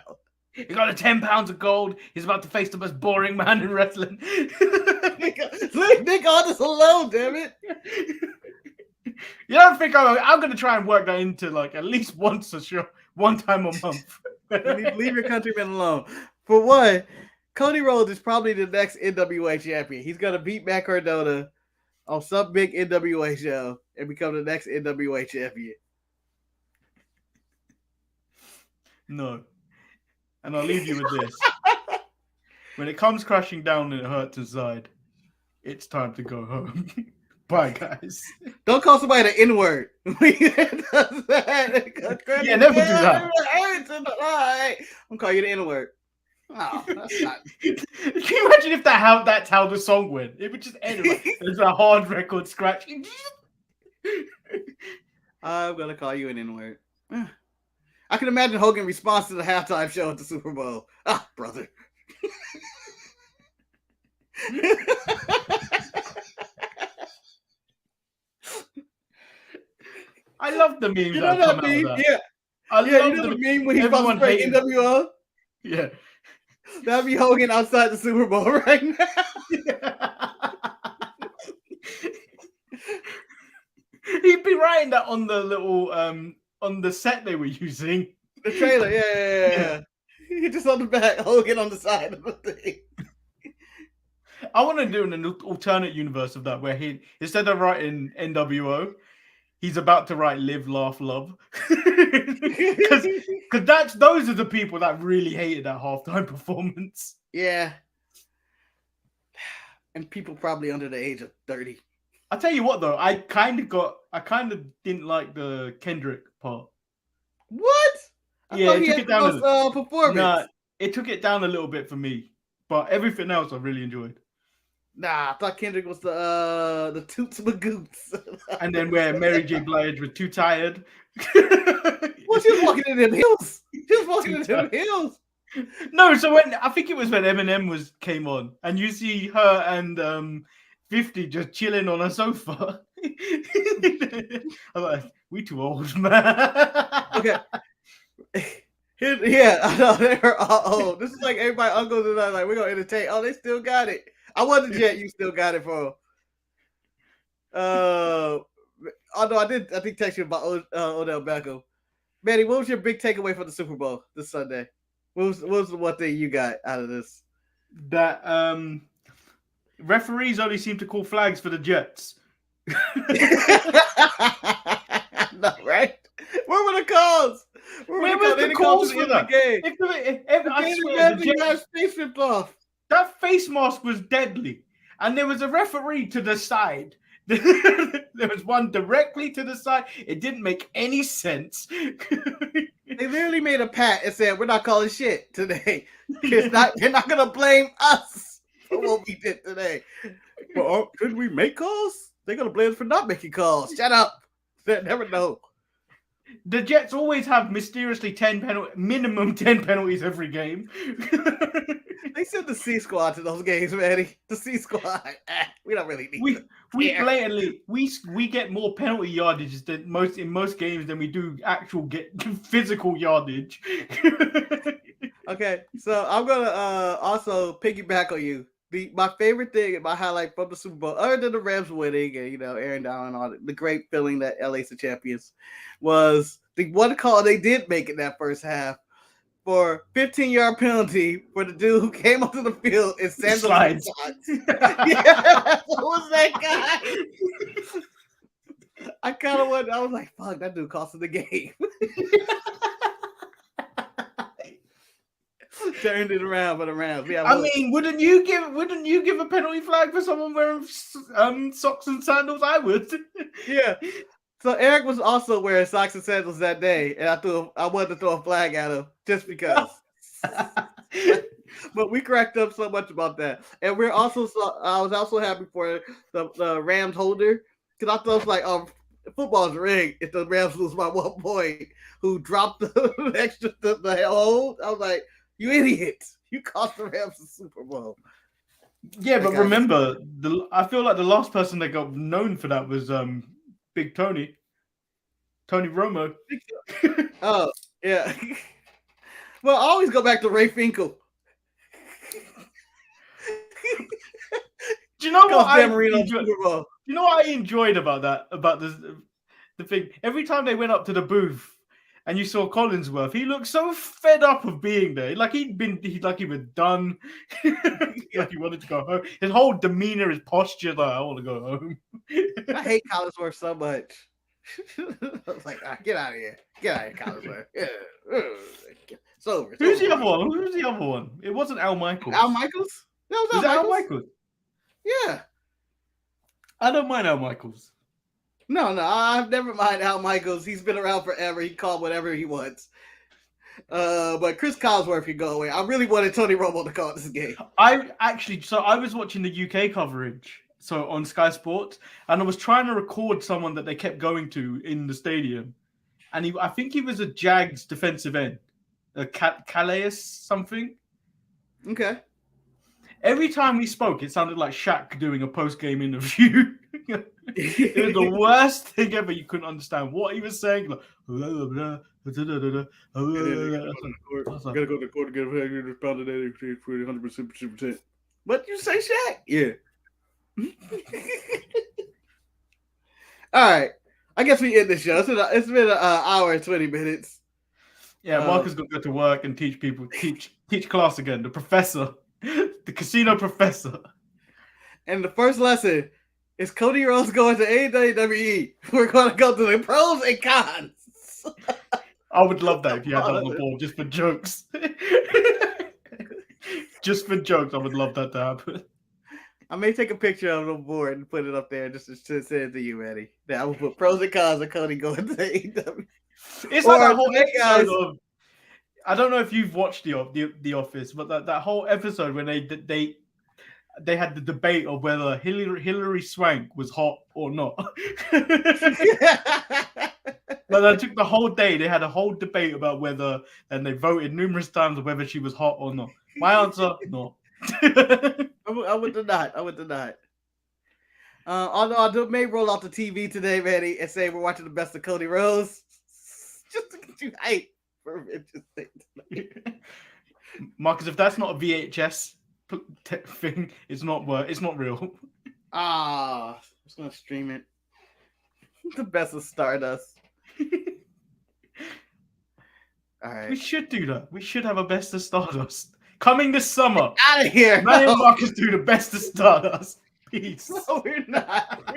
He got a 10 pounds of gold. He's about to face the most boring man in wrestling. Nick on this alone, damn it. You don't think I'm going to try and work that into like at least once a show, one time a month? You need to leave your countrymen alone. For one, Cody Rhodes is probably the next NWA champion. He's going to beat Matt Cardona on some big NWA show and become the next NWA champion. No. And I'll leave you with this. When it comes crashing down and it hurts inside, it's time to go home. Bye, guys. Don't call somebody the N-word. Yeah, never do that. I'm calling you the N-word. Oh, that's not... Can you imagine if that's how the song went? It would just end like there's a hard record scratch. I'm gonna call you an N-word. I can imagine Hogan response to the halftime show at the Super Bowl. Ah, brother. I love the memes. You know that meme? Yeah. You know the meme when he's about to break NWO? Yeah. That'd be Hogan outside the Super Bowl right now. He'd be writing that on the little on the set they were using. The trailer, yeah. He just on the back, Hogan on the side of the thing. I want to do an alternate universe of that where he, instead of writing NWO, he's about to write Live, Laugh, Love. Because those are the people that really hated that halftime performance. Yeah. And people probably under the age of 30. I'll tell you what though, I kind of didn't like the Kendrick part. What? Yeah, it took it down performance. Nah, it took it down a little bit for me. But everything else I really enjoyed. Nah, I thought Kendrick was the Toots Magoots. And then where Mary J. Blige was too tired. Well, she was walking in them hills. No, so when I think it was when Eminem came on, and you see her and 50 just chilling on a sofa. I'm like, we too old, man. Okay. Yeah, I know they're all old. This is like everybody uncles and I like, we're gonna entertain. Oh, they still got it. I wasn't yet. You still got it for. Although I think text you about Odell Beckham. Manny, what was your big takeaway from the Super Bowl this Sunday? What was the one thing you got out of this? That referees only seem to call flags for the Jets. No, right? Where were the calls? Where was the calls for that? Face ripped off. That face mask was deadly, and there was a referee to the side. There was one directly to the side. It didn't make any sense. They literally made a pat and said, "We're not calling shit today. They're not gonna blame us for what we did today." Well, couldn't we make calls? They're gonna blame us for not making calls. Shut up. They never know. The Jets always have mysteriously minimum 10 penalties every game. They sent the C squad to those games, Manny. The C squad. We don't really need them. We blatantly we get more penalty yardage in most games than we do actual physical yardage. Okay, so I'm gonna also piggyback on you. My favorite thing and my highlight from the Super Bowl, other than the Rams winning and Aaron Donald and all the great feeling that LA's the champions, was the one call they did make in that first half for 15-yard penalty for the dude who came onto the field and sandals. Yeah, what was that guy? I kind of went. I was like, "Fuck, that dude costed the game." Turned it around for the Rams. I mean, wouldn't you give a penalty flag for someone wearing socks and sandals? I would. Yeah. So Eric was also wearing socks and sandals that day, and I wanted to throw a flag at him just because. But we cracked up so much about that, and I was also happy for the Rams holder because I thought it was like, oh, football's rigged if the Rams lose by 1 point. Who dropped the extra the hold? I was like, you idiot! You cost the Rams the Super Bowl. Yeah, but remember, I feel like the last person that got known for that was Big Tony Romo. Oh yeah. Well, I always go back to Ray Finkel. Do you know what I enjoyed? You know what I enjoyed about that? About this, the thing. Every time they went up to the booth and you saw Collinsworth, he looked so fed up of being there. Like he was done. Like he wanted to go home. His whole demeanor, his posture, like, I want to go home. I hate Collinsworth so much. I was like, get out of here. Get out of here, Collinsworth. Yeah. It's over. Who's the other one? Who's the other one? It wasn't Al Michaels. Al Michaels? That was Al Michaels. Yeah. I don't mind Al Michaels. No, I've never mind Al Michaels. He's been around forever. He can call whatever he wants. But Chris Collinsworth can go away. I really wanted Tony Romo to call this game. I was watching the UK coverage, so on Sky Sports, and I was trying to record someone that they kept going to in the stadium, and I think he was a Jags defensive end, a Calais something. Okay. Every time he spoke, it sounded like Shaq doing a post-game interview. It was the worst thing ever. You couldn't understand what he was saying. Like, blah, blah, blah, gotta go to the court to get a pound of that for 100%. What you say, Shaq? Yeah. All right. I guess we end the show. It's been an hour and 20 minutes. Yeah, Marcus got to go to work and teach class again. The professor, the casino professor. And the first lesson is Cody Rhodes going to AEW. We're going to go through the pros and cons. I would love that if you had that on the board just for jokes. Just for jokes, I would love that to happen. I may take a picture of the board and put it up there just to send it to you, Eddie. Then I will put pros and cons of Cody going to AEW. It's like that whole episode of. I don't know if you've watched the Office, but that whole episode when they had the debate of whether Hillary Swank was hot or not. But that took the whole day. They had a whole debate about whether, and they voted numerous times on whether she was hot or not. My answer, no. I would deny. Although I may roll out the TV today, Manny, and say we're watching the best of Cody Rhodes, just to get you hype for it. Marcus, if that's not a VHS thing, it's not real. I'm just gonna stream it. The best of Stardust. All right, we should do that. We should have a best of Stardust coming this summer. Out of here, Manny and Marcus do the best of Stardust. Peace. No, we're not.